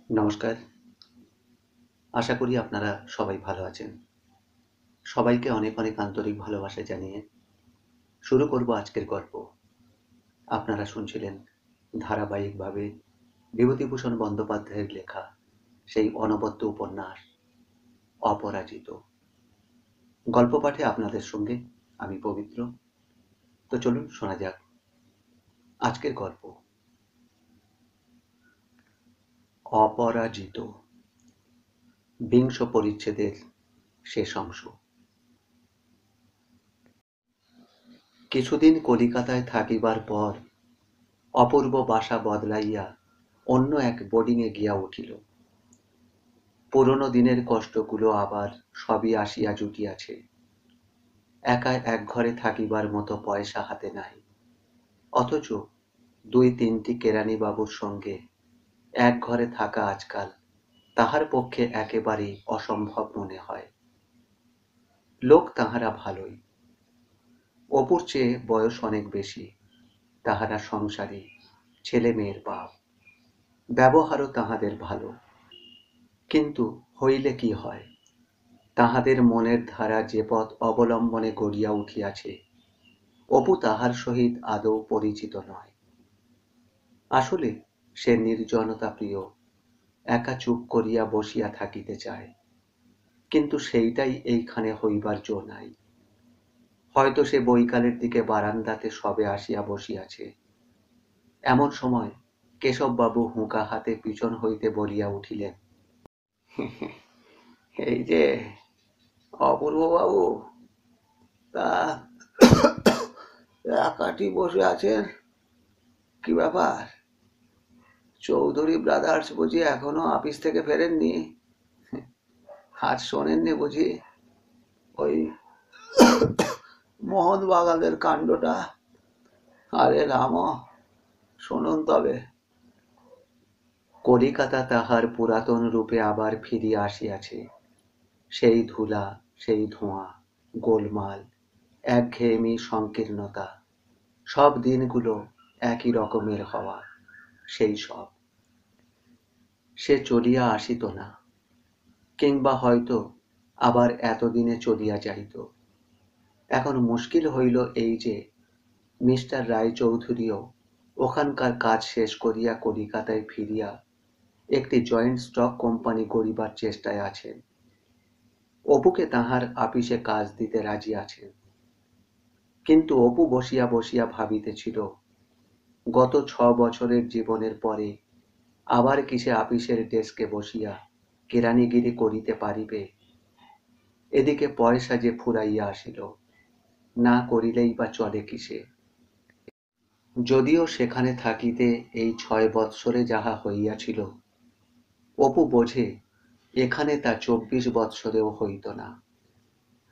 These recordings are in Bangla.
নমস্কার। আশা করি আপনারা সবাই ভালো আছেন। সবাইকে অনেক অনেক আন্তরিক ভালোবাসা জানিয়ে শুরু করব আজকের গল্প। আপনারা শুনছিলেন ধারাবাহিকভাবে বিভূতিভূষণ বন্দ্যোপাধ্যায়ের লেখা সেই অনবদ্য উপন্যাস অপরাজিত। গল্প পাঠে আপনাদের সঙ্গে আমি পবিত্র। তো চলুন শোনা যাক আজকের গল্প অপরাজিত, বিংশ পরিচ্ছেদের শেষ অংশ। কিছুদিন কলিকাতায় থাকিবার পর অপূর্ব বাসা বদলাইয়া অন্য এক বোর্ডিংয়ে গিয়া উঠিল। পুরনো দিনের কষ্টগুলো আবার সবই আসিয়া জুটিয়াছে। একা এক ঘরে থাকিবার মতো পয়সা হাতে নাই, অথচ দুই তিনটি কেরানিবাবুর সঙ্গে এক ঘরে থাকা আজকাল তাহার পক্ষে একেবারেই অসম্ভব মনে হয়। লোক তাহারা ভালোই, অপুর চেয়ে বয়স অনেক বেশি, তাহারা সংসারী, ছেলে মেয়ের বাপ, ব্যবহারও তাহাদের ভালো। কিন্তু হইলে কি হয়, তাহাদের মনের ধারা যে পথ অবলম্বনে গড়িয়া উঠিয়াছে, অপু তাহার সহিত আদৌ পরিচিত নয়। আসলে সে নির্জনতা প্রিয়, একা চুপ করিয়া বসিয়া থাকিতে চায়, কিন্তু সেইটাই এইখানে হইবার জো নাই। হয়তো সে বৈকালের দিকে বারান্দাতে সবে আসিয়া বসিয়াছে, এমন সময় কেশববাবু হুঁকা হাতে পিছন হইতে বলিয়া উঠিলেন, এই যে অপূর্ববাবু, তা একাটি বসে আছেন, কি ব্যাপার? চৌধুরী ব্রাদার্স বুঝি এখনো অফিস থেকে ফেরেননি? আজ শোনেননি বুঝি ওই মোহন বাগানের কাণ্ডটা? আরে রাম, শুনুন তবে। কলিকাতা তাহার পুরাতন রূপে আবার ফিরিয়া আসিয়াছে। সেই ধুলা, সেই ধোঁয়া, গোলমাল, একঘেয়েমি, সংকীর্ণতা, সব দিনগুলো একই রকমের হওয়া, সেই সব। সে চলিয়া আসিত না, কিংবা হয়তো আবার এতদিনে চলিয়া যাইত। এখন মুশকিল হইল এই যে মিস্টার রায়চৌধুরীও ওখানকার কাজ শেষ করিয়া কলিকাতায় ফিরিয়া একটি জয়েন্ট স্টক কোম্পানি গড়িবার চেষ্টায় আছেন। অপুকে তাহার আপিসে কাজ দিতে রাজি আছেন। কিন্তু অপু বসিয়া বসিয়া ভাবিতেছিল, গত 6 বছরের জীবনের পরে আবার কিসে আপিসের ডেস্কে বসিয়া কেরানিগিরি করিতে পারিবে। এদিকে পয়সা যে ফুরাইয়া আসিল, না করিলেই বা চলে কিসে। যদিও সেখানে থাকিতে এই 6 বৎসরে যাহা হইয়াছিল, অপু বোঝে এখানে তা 24 বৎসরেও হইত না।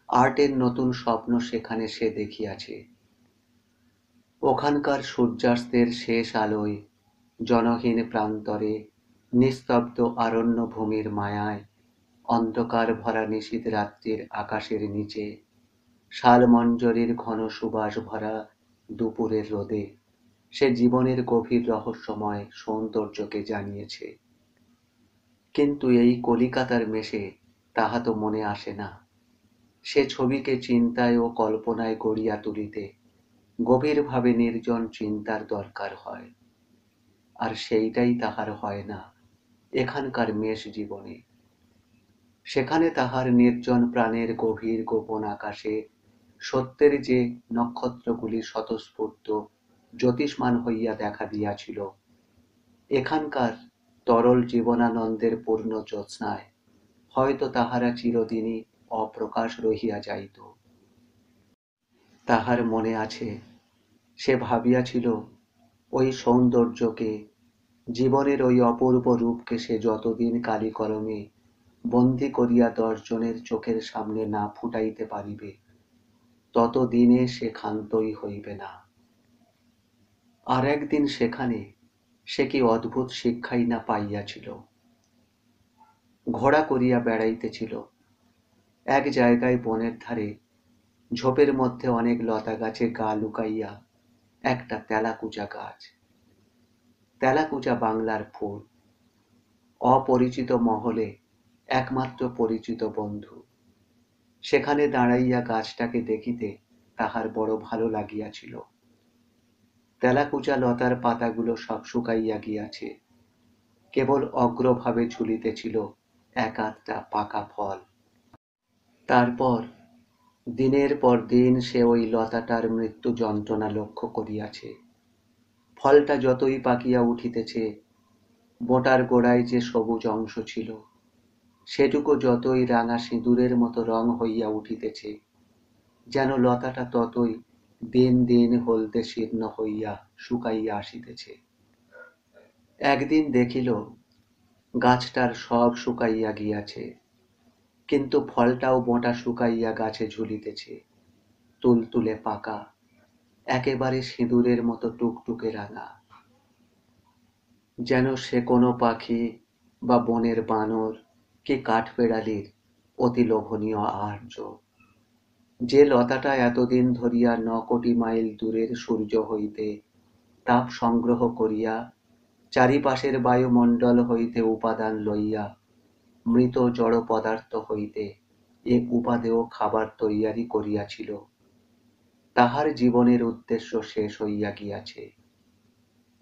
আর্টের নতুন স্বপ্ন সেখানে সে দেখিয়াছে। ওখানকার সূর্যাস্তের শেষ আলোয়, জনহীন প্রান্তরে, নিস্তব্ধ আরণ্যভূমির মায়ায়, অন্ধকার ভরা নিশীথ রাত্রির আকাশের নিচে, শালমঞ্জরির ঘন সুবাস ভরা দুপুরের রোদে সে জীবনের গভীর রহস্যময় সৌন্দর্যকে জানিয়েছে। কিন্তু এই কলিকাতার মেশে তাহা তো মনে আসে না। সে ছবিকে চিন্তায় ও কল্পনায় গড়িয়া তুলিতে গভীরভাবে নির্জন চিন্তার দরকার হয়, আর সেইটাই তাহার হয় না এখানকার মেষ জীবনে। সেখানে তাহার নির্জন প্রাণের গভীর গোপন আকাশে সত্যের যে নক্ষত্রগুলি স্বতঃস্ফূর্ত জ্যোতিষ্মান হইয়া দেখা দিয়াছিল, এখানকার তরল জীবনানন্দের পূর্ণ জ্যোৎস্নায় হয়তো তাহারা চিরদিনই অপ্রকাশ রহিয়া যাইত। তাহার মনে আছে, সে ভাবিয়াছিল ওই সৌন্দর্যকে, জীবনের ওই অপূর্ব রূপকে সে যতদিন কালিকলমে বন্দী করিয়া 10 জনের চোখের সামনে না ফুটাইতে পারিবে, ততদিনে সে ক্ষান্তই হইবে না। আর একদিন সেখানে সে কি অদ্ভুত শিক্ষাই না পাইয়াছিল। ঘোড়া করিয়া বেড়াইতেছিল। এক জায়গায় বনের ধারে ঝোপের মধ্যে অনেক লতা গাছে গা লুকাইয়া একটা তেলাকুচা গাছ। তেলাকুচা বাংলার ফুল, অপরিচিত মহলে একমাত্র পরিচিত বন্ধু। সেখানে দাঁড়াইয়া গাছটাকে দেখিতে তাহার বড় ভালো লাগিয়াছিল। তেলাকুচা লতার পাতাগুলো সব শুকাইয়া গিয়াছে, কেবল অগ্রভাবে ঝুলিতেছিল এক আধটা পাকা ফল। তারপর দিনের পর দিন সে ওই লতাটার মৃত্যু যন্ত্রণা লক্ষ্য করিয়াছে। ফলটা যতই পাকিয়া উঠিতেছে, বোঁটার গোড়ায় যে সবুজ অংশ ছিল, সেটুকু যতই রাঙা সিঁদুরের মতো রং হইয়া উঠিতেছে, যেন লতাটা ততই দিন দিন হলদে শীর্ণ হইয়া শুকাইয়া আসিতেছে। একদিন দেখিল গাছটার সব শুকাইয়া গিয়াছে, কিন্তু ফলটাও বোঁটা শুকাইয়া গাছে ঝুলিতেছে, তুলতুলে পাকা, একেবারে সিঁদুরের মতো টুকটুকে রাঙা। যেন সে কোনো পাখি বা বনের বানর কি কাঠবেড়ালির অতি লোভনীয় আহার্য। যে লতাটা এতদিন ধরিয়া ৯ কোটি মাইল দূরের সূর্য হইতে তাপ সংগ্রহ করিয়া চারিপাশের বায়ুমণ্ডল হইতে উপাদান লইয়া মৃত জড় পদার্থ হইতে এ উপাদেয় খাবার তৈয়ারি করিয়াছিল, তাহার জীবনের উদ্দেশ্য শেষ হইয়া গিয়াছে।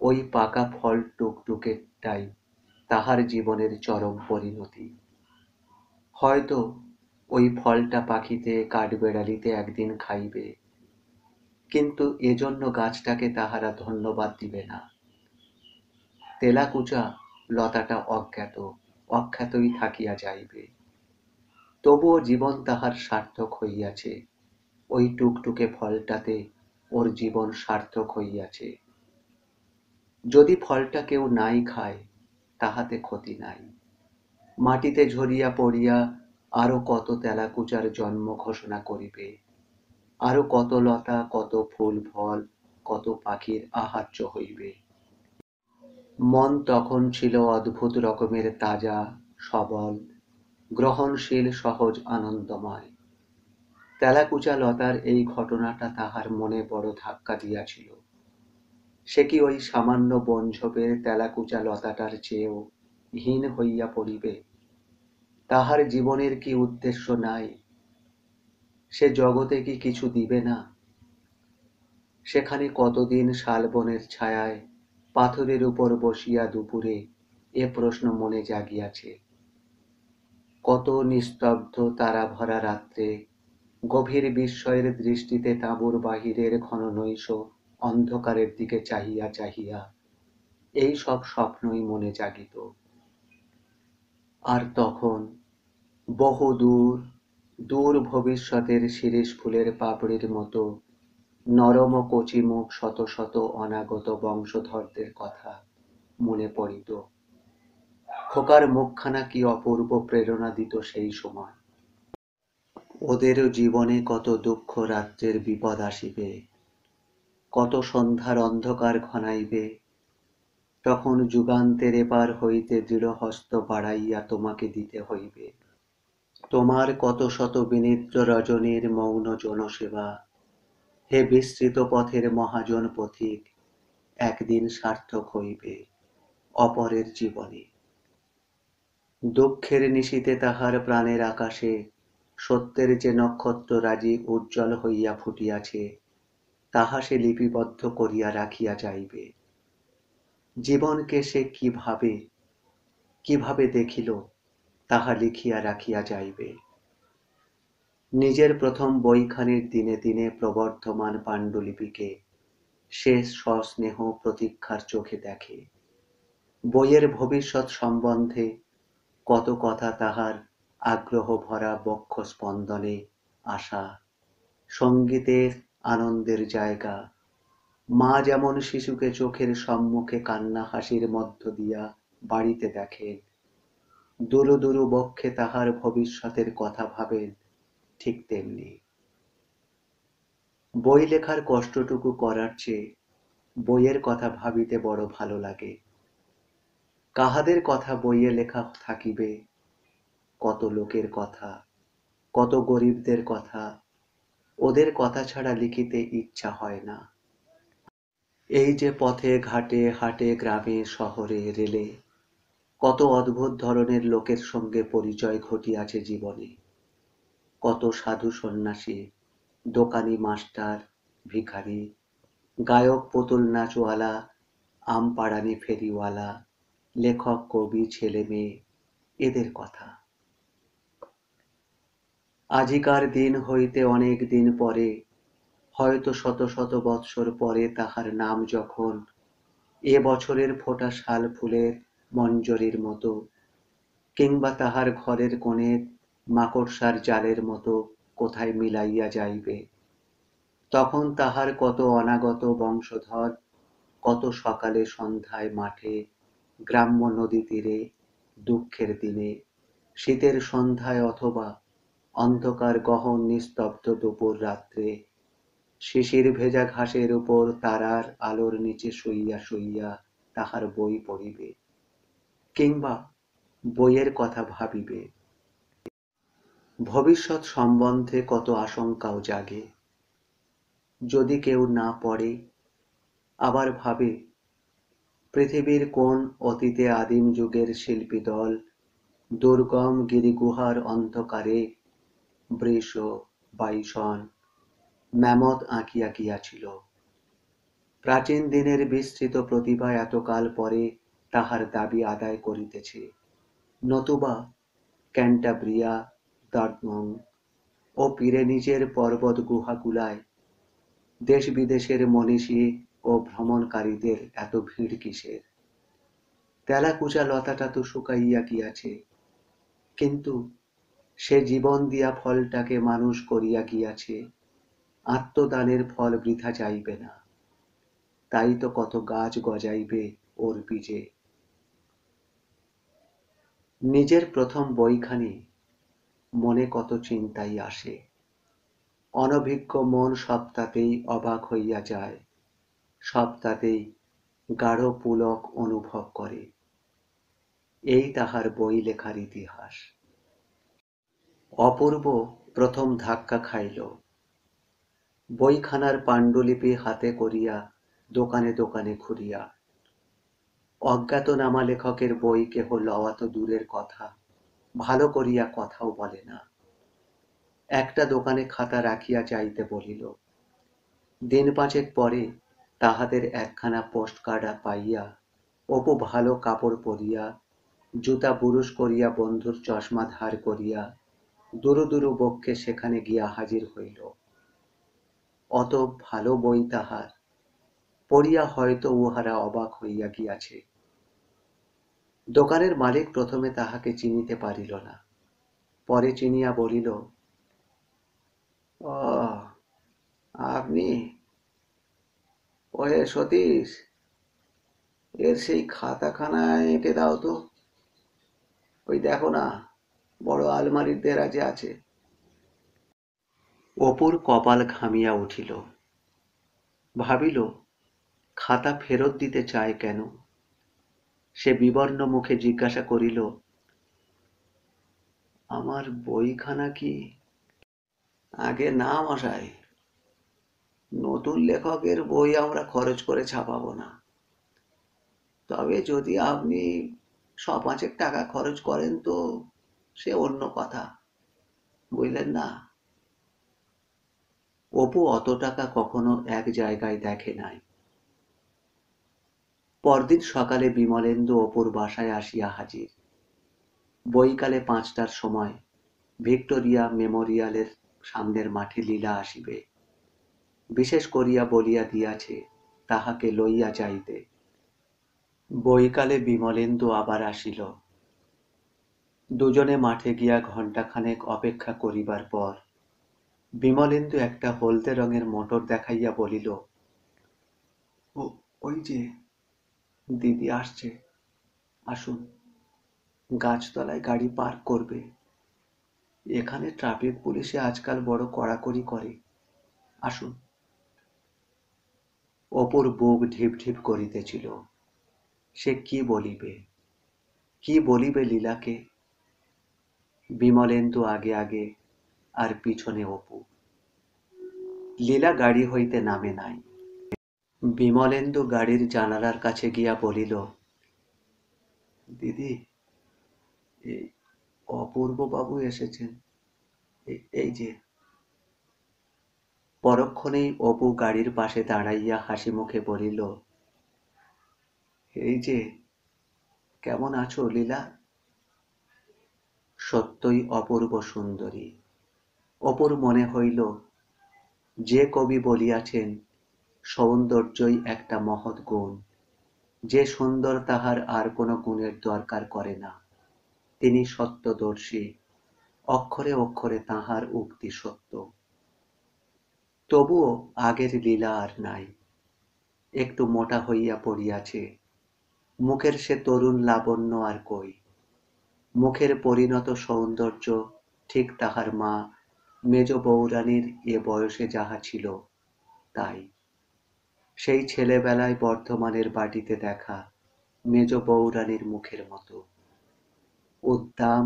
ওই পাকা ফল টুকটুকেটাই তাহার জীবনের চরম পরিণতি। হয়তো ওই ফলটা পাখিতে কাঠবেড়ালিতে একদিন খাইবে, কিন্তু এজন্য গাছটাকে তাহারা ধন্যবাদ দিবে না। তেলাকুচা লতাটা অখ্যাতই থাকিয়া যাইবে, তবুও জীবন তাহার সার্থক হইয়াছে। ওই টুকটুকে ফলটাতে ওর জীবন সার্থক হইয়াছে। যদি ফলটা কেউ নাই খায়, তাহাতে ক্ষতি নাই। মাটিতে ঝরিয়া পড়িয়া আরো কত তেলাকুচার জন্ম ঘোষণা করিবে, আরো কত লতা, কত ফুল ফল, কত পাখির আহার্য হইবে। মন তখন ছিল অদ্ভুত রকমের তাজা, সবল, গ্রহণশীল, সহজ, আনন্দময়। তেলাকুচা লতার এই ঘটনাটা তাহার মনে বড় ধাক্কা দিয়াছিল। সে কি ওই সামান্য বনঝোপের তেলাকুচা লতাটার চেয়েও হীন হইয়া পড়িবে? তাহার জীবনের কি উদ্দেশ্য নাই? সে জগতে কি কিছু দিবে না? সেখানে কতদিন শালবনের ছায়ায় পাথরের উপর বসিয়া দুপুরে এ প্রশ্ন মনে জাগিয়াছে। কত নিস্তব্ধ তারা ভরা রাত্রে গভীর বিস্ময়ের দৃষ্টিতে তাঁবুর বাহিরের ঘন নৈশ অন্ধকারের দিকে চাহিয়া চাহিয়া এই সব স্বপ্নই মনে জাগিত। আর তখন বহু দূর দূর ভবিষ্যতের শিরীষ ফুলের পাপড়ির মতো নরম কচি মুখ শত শত অনাগত বংশধরদের কথা মনে পড়িত। খোকার মুখখানা কি অপূর্ব প্রেরণা দিত সেই সময়। ওদেরও জীবনে কত দুঃখ রাত্রের বিপদ আসিবে, কত সন্ধ্যার অন্ধকার ঘনাইবে, তখন যুগান্তের এপার হইতে দৃঢ়হস্ত বাড়াইয়া তোমাকে দিতে হইবে। তোমার কত শত বিনিদ্র রজনীর মৌন জনসেবা, হে বিস্তৃত পথের মহাজন পথিক, একদিন সার্থক হইবে অপরের জীবনে। দুঃখের নিশীথে তাহার প্রাণের আকাশে সত্যের যে নক্ষত্র রাজি উজ্জ্বল হইয়া ফুটিয়াছে, তাহা সে লিপিবদ্ধ করিয়া রাখিয়া যাইবে। জীবনকে সে কিভাবে দেখিল, তাহা লিখিয়া রাখিয়া যাইবে। নিজের প্রথম বইখানির দিনে দিনে প্রবর্ধমান পাণ্ডুলিপিকে সে সস্নেহ প্রতীক্ষার চোখে দেখে। বইয়ের ভবিষ্যৎ সম্বন্ধে কত কথা তাহার আগ্রহ ভরা বক্ষ স্পন্দনে আশা, সঙ্গীতের আনন্দের জায়গা। মা যেমন শিশুকে চোখের সম্মুখে কান্না হাসির মধ্য দিয়া বাড়িতে দেখেন, দুরু দুরু বক্ষে তাহার ভবিষ্যতের কথা ভাবেন, ঠিক তেমনি বই লেখার কষ্টটুকু করার চেয়ে বইয়ের কথা ভাবিতে বড় ভালো লাগে। কাহাদের কথা বইয়ে লেখা থাকিবে, কত লোকের কথা, কত গরিবদের কথা, ওদের কথা ছাড়া লিখিতে ইচ্ছা হয় না। এই যে পথে ঘাটে হাটে গ্রামে শহরে রেলে কত অদ্ভুত ধরনের লোকের সঙ্গে পরিচয় ঘটিয়াছে জীবনে, কত সাধু সন্ন্যাসী, দোকানি মাস্টার, ভিখারি, গায়ক পুতুল নাচওয়ালা, আমপাড়ানি ফেরিওয়ালা, লেখক কবি ছেলে মেয়ে, এদের কথা। আজিকার দিন হইতে অনেক দিন পরে, হয়তো শত শত বৎসর পরে তাহার নাম যখন এ বছরের ফোটা শাল ফুলের মঞ্জরির মতো, কিংবা তাহার ঘরের কোণের মাকড়সার জালের মতো কোথায় মিলাইয়া যাইবে, তখন তাহার কত অনাগত বংশধর কত সকালে সন্ধ্যায় মাঠে, গ্রাম্য নদী তীরে, দুঃখের দিনে, শীতের সন্ধ্যায় অথবা অন্ধকার গহন নিস্তব্ধ দুপুর রাত্রে, শিশির ভেজা ঘাসের উপর তারার আলোর নিচে শুইয়া শুইয়া তাহার বই পড়িবে, কিংবা বইয়ের কথা ভাবিবে। ভবিষ্যৎ সম্বন্ধে কত আশঙ্কাও জাগে। যদি কেউ না পড়ে, আবার ভাবে পৃথিবীর কোন অতীতে আদিম যুগের শিল্পী দল দুর্গম গিরিগুহার অন্ধকারে বৃষ, বাইসন, ম্যামথ আঁকিয়া গিয়াছিল। প্রাচীন দিনের বিস্তৃত প্রতিভা এতকাল পরে তাহার দাবি আদায় করিতেছে, নতুবা ক্যান্টাব্রিয়া, দার্টমুং ও পিরেনিজের পর্বত গুহাগুলায় দেশ বিদেশের মনীষী ও ভ্রমণকারীদের এত ভিড় কিসের? তেলাকুচা লতাটা তো শুকাইয়া গিয়াছে, কিন্তু সে জীবন দিয়া ফলটাকে মানুষ করিয়া গিয়াছে, আত্মদানের ফল বৃথা যাইবে না, তাই তো কত গাছ গজাইবে ওর বীজে। নিজের প্রথম বইখানি মনে কত চিন্তাই আসে, অনভিজ্ঞ মন সপ্তাতেই অবাক হইয়া যায়, সপ্তাতেই গাঢ় পুলক অনুভব করে। এই তাহার বই লেখার ইতিহাস। অপূর্ব প্রথম ধাক্কা খাইল। বইখানার পাণ্ডুলিপি হাতে করিয়া দোকানে দোকানে ঘুরিয়া। অজ্ঞাতনামা লেখকের বই কেহ লওয়া তো দূরের কথা, ভালো করিয়া কথাও বলে না। একটা দোকানে খাতা রাখিয়া যাইতে বলিল। দিন পাঁচেক পরে তাহাদের একখানা পোস্টকার্ড পাইয়া অপু ভালো কাপড় পরিয়া, জুতা বুরুশ করিয়া, বন্ধুর চশমা ধার করিয়া দুরু দুরু বক্ষে সেখানে গিয়া হাজির হইল। অত ভালো বই তাহার, পড়িয়া হয়তো উহারা অবাক হইয়া গিয়াছে। দোকানের মালিক প্রথমে তাহাকে চিনিতে পারিল না, পরে চিনিয়া বলিল, ও আপনি? ওহে সতীশ, এর সেই খাতাখানা এঁকে দাও তো। ওই দেখো না, বড় আলমারির দেরাজে আছে। অপুর কপাল ঘামিয়া উঠিল। ভাবিল, খাতা ফেরত দিতে চায় কেন? সে বিবর্ণ মুখে জিজ্ঞাসা করিল, আমার বইখানা কি? আগে না মশাই, নতুন লেখকের বই আমরা খরচ করে ছাপাবো না। তবে যদি আপনি শ-৫ টাকা খরচ করেন তো সে অন্য কথা, বুঝলেন না? অপু অত টাকা কখনো এক জায়গায় দেখে নাই। পরদিন সকালে বিমলেন্দু অপুর বাসায় আসিয়া হাজির। বৈকালে ৫টার সময় ভিক্টোরিয়া মেমোরিয়ালের সামনের মাঠে লীলা আসিবে। বিশেষ করিয়া বলিয়া দিয়াছে তাহাকে লইয়া যাইতে। বৈকালে বিমলেন্দু আবার আসিল। দুজনে মাঠে গিয়া ঘণ্টাখানেক অপেক্ষা করিবার পর বিমলেন্দু একটা হলদে রঙের মোটর দেখাইয়া বলিল, ওই যে দিদি আসছে, আসুন। গাছতলায় গাড়ি পার্ক করবে। এখানে ট্রাফিক পুলিশে আজকাল বড় কড়াকড়ি করে, আসুন। অপুর বুক ঢিপ ঢিপ করিতেছিল। সে কি বলিবে, কি বলিবে লীলাকে? বিমলেন্দু আগে আগে, আর পিছনে অপু। লীলা গাড়ি হইতে নামে নাই। বিমলেন্দু গাড়ির জানালার কাছে গিয়া বলিল, দিদি, এই অপূর্ব বাবু এসেছেন, এই যে। পরক্ষণেই অপু গাড়ির পাশে দাঁড়াইয়া হাসি মুখে বলিল, এই যে, কেমন আছো লীলা? সত্যই অপূর্ব সুন্দরী। অপুর মনে হইল, যে কবি বলিয়াছেন, সৌন্দর্যই একটা মহৎ গুণ, যে সুন্দর তাহার আর কোনো গুণের দরকার করে না, তিনি সত্যদর্শী, অক্ষরে অক্ষরে তাঁহার উক্তি সত্য। তবুও আগের লীলা আর নাই, একটু মোটা হইয়া পড়িয়াছে, মুখের সে তরুণ লাবণ্য আর কই। মুখের পরিণত সৌন্দর্য ঠিক তাহার মা মেজ বউরানীর এ বয়সে যাহা ছিল তাই। সেই ছেলেবেলায় বর্ধমানের বাটিতে দেখা মেজ বউরানীর মুখের মতো। উদ্দাম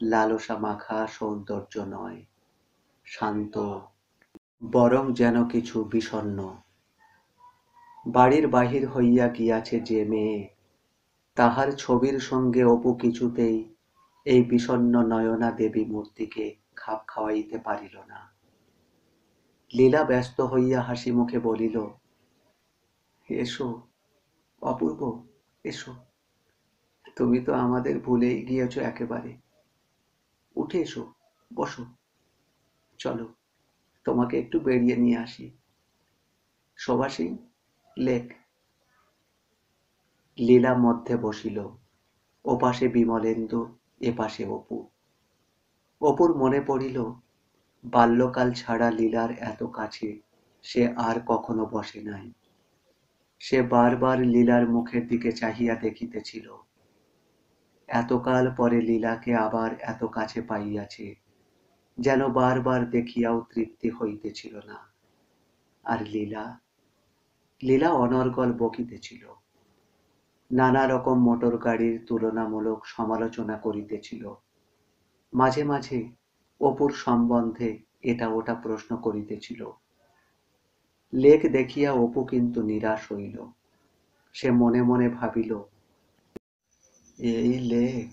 লালসা মাখা সৌন্দর্য নয়, শান্ত, বরং যেন কিছু বিষণ্ণ। বাড়ির বাহির হইয়া গিয়াছে যে মেয়ে, তাহার ছবির সঙ্গে অপু কিছুতেই এই বিষণ্ণ নয়না দেবী মূর্তিকে খাপ খাওয়াইতে পারিল না। লীলা ব্যস্ত হইয়া হাসি মুখে বলিল, এসো অপূর্ব, এসো। তুমি তো আমাদের ভুলেই গিয়েছ একেবারে। উঠে এসো, বসো। চলো, তোমাকে একটু বেরিয়ে নিয়ে আসি। শোবাসী, লেক। লীলা মধ্যে বসিল, ওপাশে বিমলেন্দু, এপাশে অপু। অপুর মনে পড়িল, বাল্যকাল ছাড়া লীলার এত কাছে সে আর কখনো বসে নাই। সে বারবার লীলার মুখের দিকে চাহিয়া দেখিতেছিল। এতকাল পরে লীলাকে আবার এত কাছে পাইয়াছে, যেন বারবার দেখিয়াও তৃপ্তি হইতেছিল না। আর লীলা, লীলা অনর্গল বকিতেছিল, নানা রকম মোটর গাড়ির তুলনামূলক সমালোচনা করিতেছিল। মাঝে মাঝে অপুর সম্বন্ধে এটা ওটা প্রশ্ন করিতেছিল। লেক দেখিয়া অপু কিন্তু নিরাশ হইল। সে মনে মনে ভাবিল, এই লেক,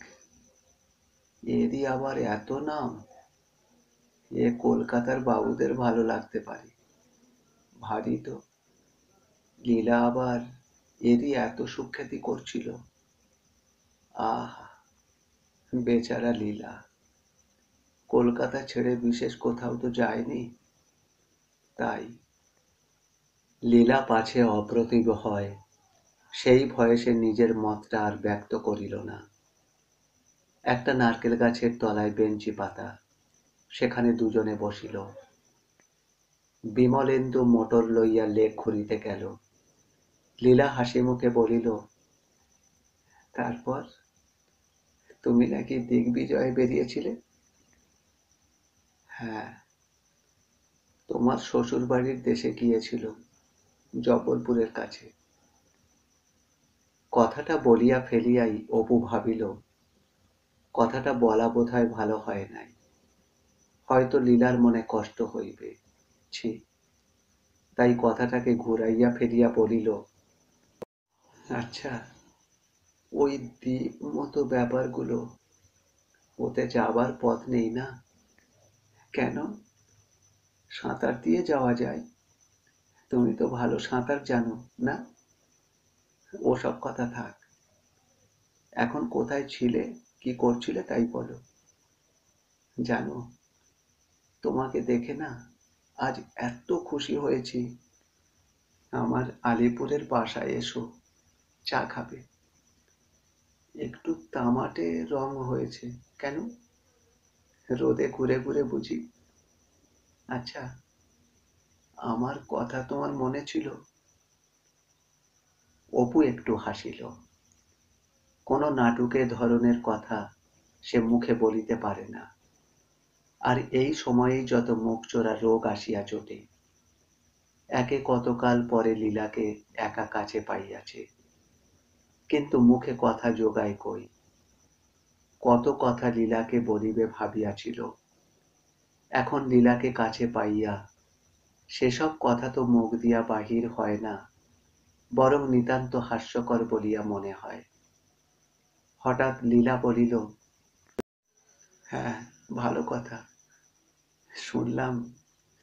এরই আবার এত নাম। এ কলকাতার বাবুদের ভালো লাগতে পারে, ভারী তো। লীলা আবার এরই এত সুখ্যাতি করছিল। আহা, বেচারা লীলা, কলকাতা ছেড়ে বিশেষ কোথাও তো যায়নি। তাই লীলা পাছে অপ্রতিভ হয়, সেই ভয়ে সে নিজের মতটা আর ব্যক্ত করিল না। একটা নারকেল গাছের তলায় বেঞ্চি পাতা, সেখানে দুজনে বসিল। বিমলেন্দু মোটর লইয়া লেক ঘুরিতে গেল। লীলা হাসি মুখে বলিল, তারপর তুমি নাকি দিগ্বিজয়ে বেরিয়েছিলে? হ্যাঁ, তোমার শ্বশুর বাড়ির দেশে গিয়েছিল, জবলপুরের কাছে। কথাটা বলিয়া ফেলিয়াই অপু ভাবিল, কথাটা বলা বোধহয় ভালো হয় নাই। হয়তো লীলার মনে কষ্ট হইবে, ছি। তাই কথাটাকে ঘুরাইয়া ফেলিয়া বলিল, আচ্ছা, ওই দ্বীপ মতো ব্যাপারগুলো, ওতে যাবার পথ নেই না? কেন? সাঁতার দিয়ে যাওয়া যায়। তুমি তো ভালো সাঁতার জানো না? ওসব কথা থাক। এখন কোথায় ছিলে, কি করছিলে তাই বলো। জানো, তোমাকে দেখে না আজ এত খুশি হয়েছি। আমার আলিপুরের বাসায় এসো, চা খাবে। একটু তামাটে রং হয়েছে। কেন? রোদে ঘুরে ঘুরে বুঝি? আচ্ছা, আমার কথা তোমার মনে ছিল? অপু একটু হাসিল। কোনো নাটুকে ধরনের কথা সে মুখে বলিতে পারে না। আর এই সময়েই যত মুখচোরা রোগ আসিয়া জোটে। একে কতকাল পরে লীলাকে একা কাছে পাইয়াছে, কিন্তু মুখে কথা জোগায় কই। কত কথা লীলাকে বলিবে ভাবিয়াছিল। এখন লীলাকে কাছে পাইয়া সেসব কথা তো মুখ দিয়া বাহির হয় না, বরং নিতান্ত হাস্যকর বলিয়া মনে হয়। হঠাৎ লীলা বলিল, হ্যাঁ, ভালো কথা। শুনলাম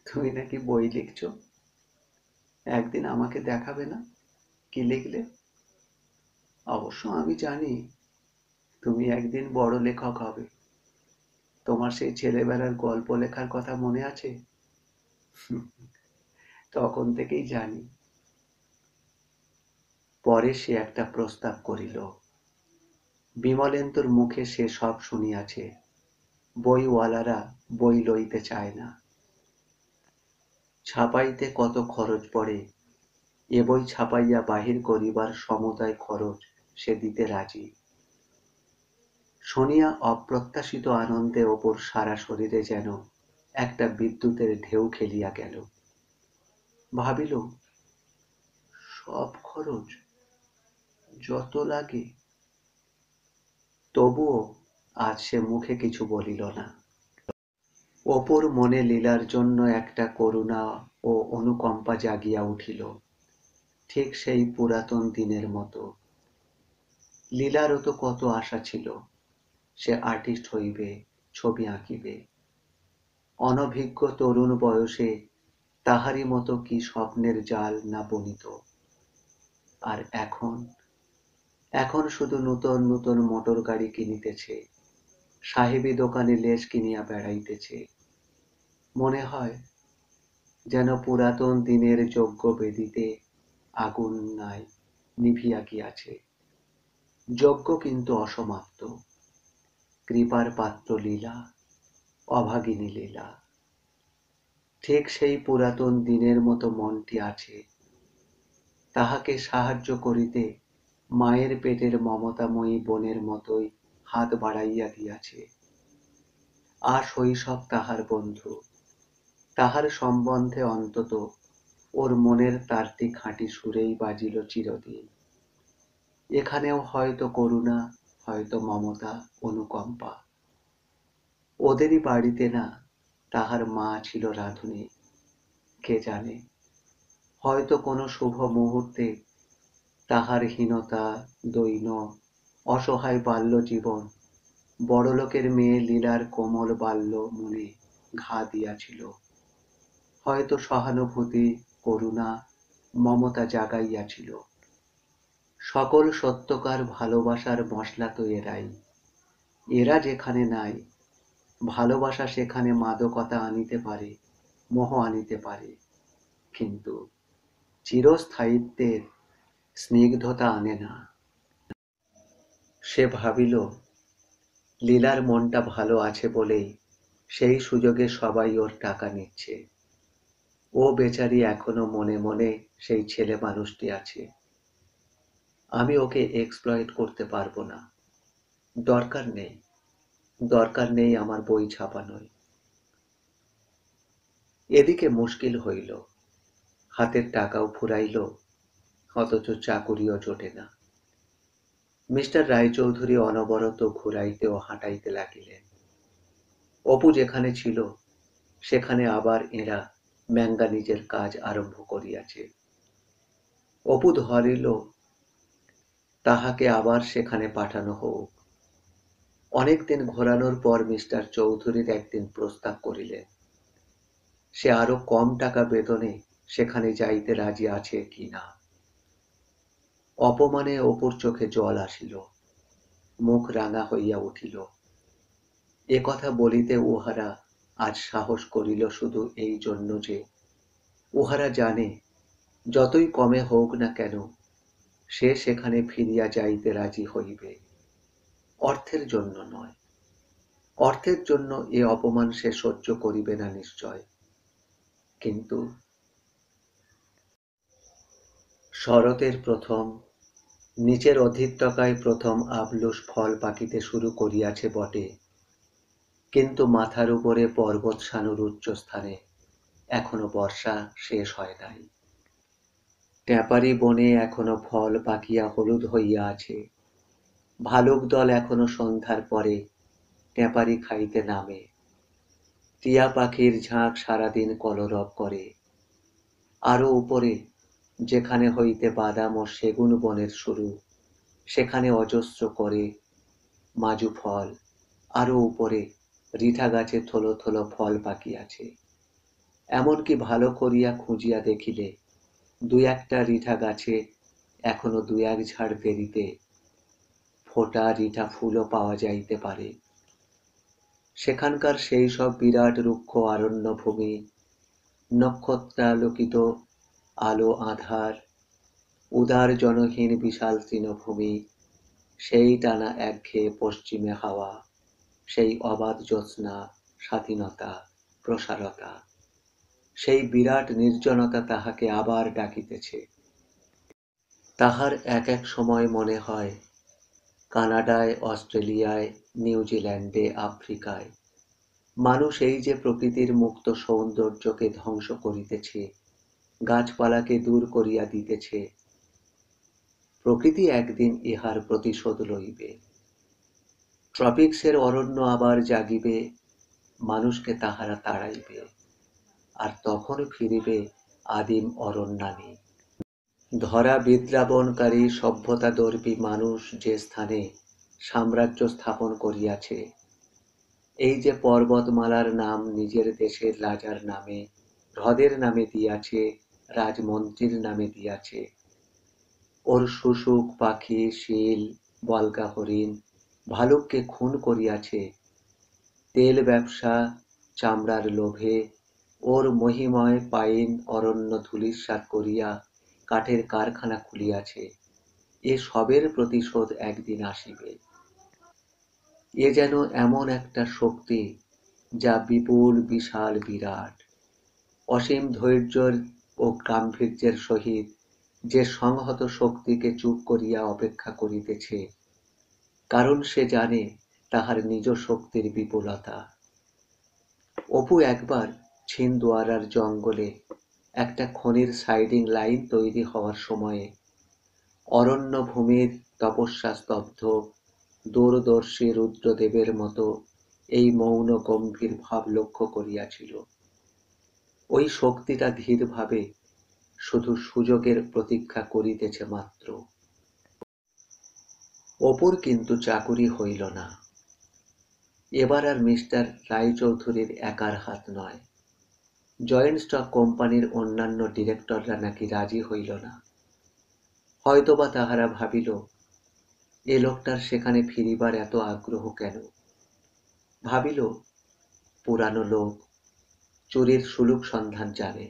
তুমি নাকি বই লিখছ। একদিন আমাকে দেখাবে না? কি লিখলে? অবশ্য আমি জানি তুমি একদিন বড় লেখক হবে। তোমার সেই ছেলেবেলার গল্প লেখার কথা মনে আছে? তখন থেকেই জানি। পরে সে একটা প্রস্তাব করিল। বিমলেন্দুর মুখে সে সব শুনিয়াছে। বইওয়ালারা বই লইতে চায় না। ছাপাইতে কত খরচ পড়ে, এ বই ছাপাইয়া বাহির করিবার সমুদয় খরচ সে দিতে রাজি। শুনিয়া অপ্রত্যাশিত আনন্দে ওপর সারা শরীরে যেন একটা বিদ্যুতের ঢেউ খেলিয়া গেল। ভাবিল, সব খরচ যত লাগে। তবুও আজ সে মুখে কিছু বলিল না। অপুর মনে লীলার জন্য একটা করুণা ও অনুকম্পা জাগিয়া উঠিল, ঠিক সেই পুরাতন দিনের মতো। লীলারও তো কত আশা ছিল, সে আর্টিস্ট হইবে, ছবি আঁকিবে। অনভিজ্ঞ তরুণ বয়সে তাহারই মতো কি স্বপ্নের জাল না বনিত। আর এখন শুধু নূতন নূতন মোটর গাড়ি কিনিতেছে, সাহেবী দোকানে লেজ কিনিয়া বেড়াইতেছে। মনে হয় যেন পুরাতন দিনের যজ্ঞ বেদিতে আগুন নাই, নিভিয়া গিয়াছে। যজ্ঞ কিন্তু অসমাপ্ত। কৃপার পাত্র লীলা, অভাগিনী লীলা। ঠিক সেই পুরাতন দিনের মতো মনটি আছে। তাহাকে সাহায্য করিতে মায়ের পেটের মমতাময়ী বোনের মতোই হাত বাড়াইয়া দিয়াছে। শৈশব তাহার বন্ধু। তাহার সম্বন্ধে অন্তত ওর মনের তারটি খাঁটি সুরেই বাজিল চিরদিন। এখানেও হয়তো করুণা, হয়তো মমতা, অনুকম্পা। ওদেরই বাড়িতে না তাহার মা ছিল রাঁধুনি, কে জানে, হয়তো কোনো শুভ মুহূর্তে তাহার হীনতা, দৈন্য, অসহায় বাল্য জীবন বড়লোকের মেয়ে লীলার কোমল বাল্য মনে ঘা দিয়াছিল। হয়তো সহানুভূতি, করুণা, মমতা জাগাইয়াছিল। সকল সত্যকার ভালোবাসার মশলা তো এরাই। এরা যেখানে নাই, ভালোবাসা সেখানে মাদকতা আনিতে পারে, মোহ আনিতে পারে, কিন্তু চিরস্থায়িত্বের স্নিগ্ধতা আনে না। সে ভাবিল, লীলার মনটা ভালো আছে বলেই সেই সুযোগে সবাই ওর টাকা নিচ্ছে। ও বেচারি এখনো মনে মনে সেই ছেলে মানুষটি আছে। আমি ওকে এক্সপ্লয়েট করতে পারবো না। দরকার নেই আমার বই ছাপানোর। এদিকে মুশকিল হইল, হাতের টাকাও ফুরাইল, অথচ চাকুরিও জোটে না। মিস্টার রায়চৌধুরী অনবরত ঘুরাইতে ও হাঁটাইতে লাগিলেন। অপু যেখানে ছিল সেখানে আবার এরা ম্যাঙ্গানিজের কাজ আরম্ভ করিয়াছে। অপু ধরিল তাহাকে আবার সেখানে পাঠানো হোক। অনেকদিন ঘোরানোর পর মিস্টার চৌধুরীর একদিন প্রস্তাব করিলেন, সে আরো কম টাকা বেতনে সেখানে যাইতে রাজি আছে কি না। অপমানে অপুর চোখে জল আসিল, মুখ রাঙা হইয়া উঠিল। এ কথা বলিতে উহারা আজ সাহস করিল শুধু এই জন্য যে উহারা জানে যতই কমে হোক না কেন সে সেখানে ফিরিয়া যাইতে রাজি হইবে, অর্থের জন্য নয়। অর্থের জন্য এ অপমান সে সহ্য করিবে না নিশ্চয়। কিন্তু শরতের প্রথম, নিচের অধিত্যকায় প্রথম আবলুস ফল পাকিতে শুরু করিয়াছে বটে, কিন্তু মাথার উপরে পর্বত সানুর উচ্চস্থানে এখনো বর্ষা শেষ হয় নাই। ট্যাপারি বনে এখনো ফল পাকিয়া হলুদ হইয়া আছে। ভালুক দল এখনো সন্ধ্যার পরে ট্যাপারি খাইতে নামে। টিয়া পাখির ঝাঁক সারাদিন কলরব করে। আরো উপরে যেখানে হইতে বাদাম ও সেগুন বনের শুরু, সেখানে অজস্র করে মাজু ফল, আরো উপরে রিঠা গাছে থলো থলো ফল পাকিয়াছে। এমনকি ভালো করিয়া খুঁজিয়া দেখিলে দুই একটা রিঠা গাছে এখনো দুই এক ঝাড় দেরিতে ফোটা রিঠা ফুলও পাওয়া যাইতে পারে। সেখানকার সেই সব বিরাট রুক্ষ অরণ্যভূমি, নক্ষত্রালোকিত আলো আঁধার, উদার জনহীন বিশাল তৃণভূমি, সেই টানা একঘেয়ে পশ্চিমে হাওয়া, সেই অবাধ জ্যোৎস্না, স্বাধীনতা, প্রসারতা, সেই বিরাট নির্জনতা তাহাকে আবার ডাকিতেছে। তাহার এক এক সময় মনে হয় কানাডায়, অস্ট্রেলিয়ায়, নিউজিল্যান্ডে, আফ্রিকায় মানুষ এই যে প্রকৃতির মুক্ত সৌন্দর্যকে ধ্বংস করিতেছে, গাছপালাকে দূর করিয়া দিতেছে, প্রকৃতি একদিন ইহার প্রতিশোধ লইবে। ট্রপিক্সের অরণ্য আবার জাগিবে, মানুষকে তাহারা তাড়াইবে, আর তখন ফিরিবে আদিম অরণ্যানী। ধরা বিদ্রাবণকারী সভ্যতাদর্পী মানুষ যে স্থানে সাম্রাজ্য স্থাপন করিয়াছে, এই যে পর্বতমালার নাম নিজের দেশের রাজার নামে, হ্রদের নামে দিয়াছে, রাজমন্ত্রীর নামে দিয়াছে, ওর শুশুক পাখি, শিল, বলগা হরিণ, ভালুককে খুন করিয়াছে, তেল ব্যবসা, চামড়ার লোভে ওর মহিময় পাইন অরণ্য ধূলিসাৎ করিয়া কাঠের কারখানা খুলিয়াছে, এ সবের প্রতিশোধ একদিন আসিবে। এ যেন এমন একটা শক্তি যা বিপুল, বিশাল, বিরাট, অসীম ধৈর্যের ও গাম্ভীর্যের সহিত যে সংহত শক্তিকে চুপ করিয়া অপেক্ষা করিতেছে, কারণ সে জানে তাহার নিজ শক্তির বিপুলতা। অপু একবার ছিন্দওয়ারার জঙ্গলে একটা খনির সাইডিং লাইন তৈরি হওয়ার সময়ে অরণ্যভূমির তপস্যা স্তব্ধ দূরদর্শী রুদ্রদেবের মতো এই মৌন গম্ভীর ভাব লক্ষ্য করিয়াছিল। ওই শক্তিটা ধীরভাবে শুধু সুযোগের প্রতীক্ষা করিতেছে মাত্র। অপুর কিন্তু চাকুরি হইল না। এবার আর মিস্টার রায়চৌধুরীর একার হাত নয়, জয়েন্ট স্টক কোম্পানির অন্যান্য ডিরেক্টররা নাকি রাজি হইল না। হয়তোবা তাহারা ভাবিল, এ লোকটার সেখানে ফিরিবার এত আগ্রহ কেন? ভাবিল, পুরানো লোক, চুরির সুলুক সন্ধান জানে,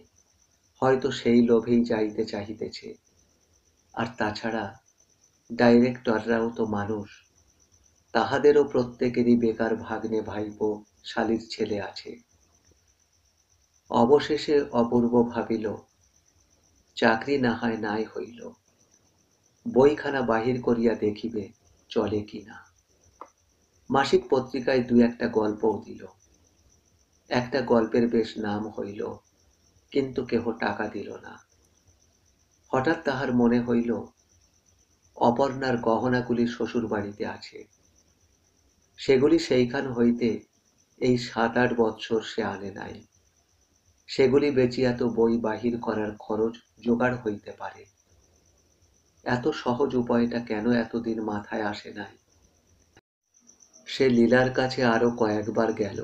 হয়তো সেই লোভেই যাইতে চাহিতেছে। আর তাছাড়া ডাইরেক্টররাও তো মানুষ, তাহাদেরও প্রত্যেকেরই বেকার ভাগ্নে ভাইপো শালীর ছেলে আছে। অবশেষে অপূর্ব ভাবিল, চাকরি না হয় নাই হইল, বইখানা বাহির করিয়া দেখিবে চলে কিনা। মাসিক পত্রিকায় দু একটা গল্পও দিল। একটা গল্পের বেশ নাম হইল, কিন্তু কেহ টাকা দিল না। হঠাৎ তাহার মনে হইল, অপর্ণার গহনাগুলি শ্বশুর বাড়িতে আছে, সেগুলি সেইখান হইতে এই 7-8 বৎসর সে আনে নাই, সেগুলি বেচিয়া তো বই বাহির করার খরচ জোগাড় হইতে পারে। এত সহজ উপায়টা কেন এতদিন মাথায় আসে নাই? সে লীলার কাছে আরো কয়েকবার গেল,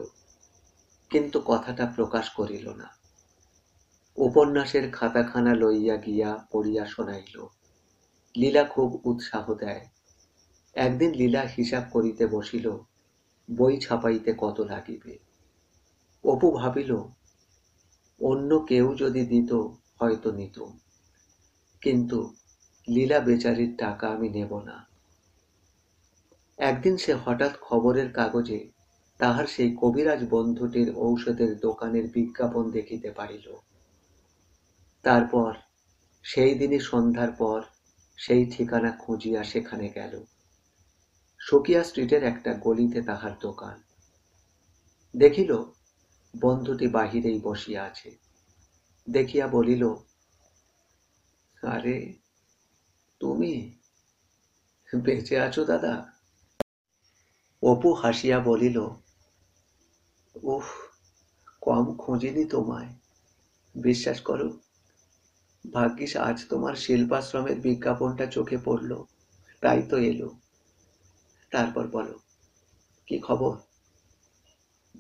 কিন্তু কথাটা প্রকাশ করিল না। উপন্যাসের খাতাখানা লইয়া গিয়া পড়িয়া শোনাইল। লীলা খুব উৎসাহ দেয়। একদিন লীলা হিসাব করিতে বসিল, বই ছাপাইতে কত লাগিবে। অপু ভাবিল, অন্য কেউ যদি দিত হয়তো নিতুম, কিন্তু লীলা বেচারির টাকা আমি নেব না। একদিন সে হঠাৎ খবরের কাগজে তাহার সেই কবিরাজ বন্ধুটির ঔষধের দোকানের বিজ্ঞাপন দেখিতে পারিল। তারপর সেই দিনই সন্ধ্যার পর সেই ঠিকানা খুঁজিয়া সেখানে গেল। সুকিয়া স্ট্রিটের একটা গলিতে তাহার দোকান। দেখিল বন্ধুটি বাহিরেই বসিয়া আছে। দেখিয়া বলিল, আরে তুমি বেঁচে আছো দাদা? অপু হাসিয়া বলিল, উফ, কম খুঁজিনি তোমায়, বিশ্বাস করো, ভাগ্যিস আজ তোমার শিল্পাশ্রমের বিজ্ঞাপনটা চোখে পড়ল, তাই তো এলো। তারপর বলো, কি খবর?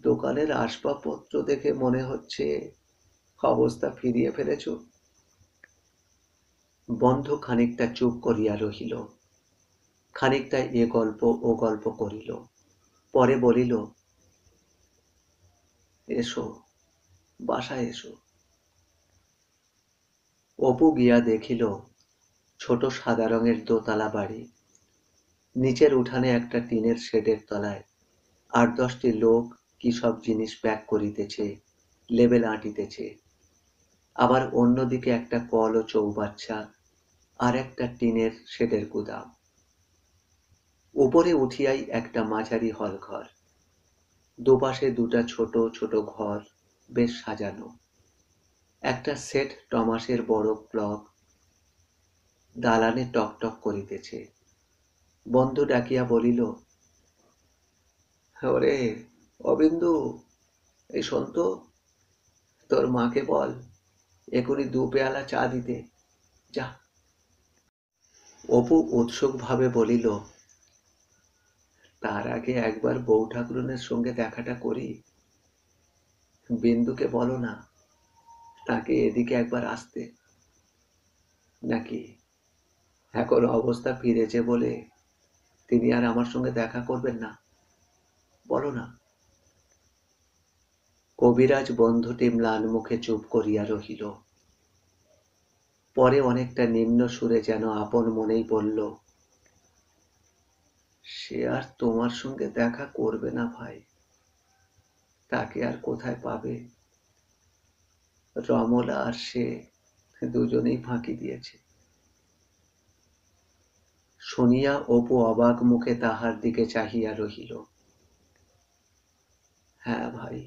দোকানের আসবাবপত্র দেখে মনে হচ্ছে অবস্থা ফিরিয়ে ফেলেছ। বন্ধু খানিকটা চুপ করিয়া রহিল, খানিকটা এ গল্প ও গল্প করিল, পরে বলিল, এসো, বাসায় এসো। অপু গিয়া দেখিল ছোট সাদা রঙের দোতলা বাড়ি, নিচের উঠানে একটা টিনের শেডের তলায় ৮-১০টি লোক কি সব জিনিস প্যাক করিতেছে, লেবেল আঁটিতেছে। আবার অন্যদিকে একটা কল ও চৌবাচ্চা, আর একটা টিনের শেডের গুদাম। উপরে উঠিয়াই একটা মাঝারি হলঘর, দুপাশে দুটা ছোট ছোট ঘর বেশ সাজানো। একটা সেট টমাসের বড় ক্লক দালানে টকটক করিতেছে। বন্ধু ডাকিয়া বলিল, ওরে অবিন্দু, এই শোন তো, তোর মাকে বল এখনই ২ পেয়ালা চা দিতে, যা। অপু উৎসুকভাবে বলিল, তার আগে একবার বউ ঠাকুরনের সঙ্গে দেখাটা করি। বিন্দুকে বলো না তাকে এদিকে একবার আসতে। নাকি এখন অবস্থা ফিরেছে বলে তিনি আর আমার সঙ্গে দেখা করবেন না? বলো না। কবিরাজ বন্ধুটি ম্লান মুখে চুপ করিয়া রহিল। পরে অনেকটা নিম্ন সুরে যেন আপন মনেই বলল, সে আর তোমার সঙ্গে দেখা করবে না ভাই, তাকে আর কোথায় পাবে? রমলা আর সে দুজনেই ফাঁকি দিয়েছে। শুনিয়া অপু অবাক মুখে তাহার দিকে চাহিয়া রহিল। হ্যাঁ ভাই,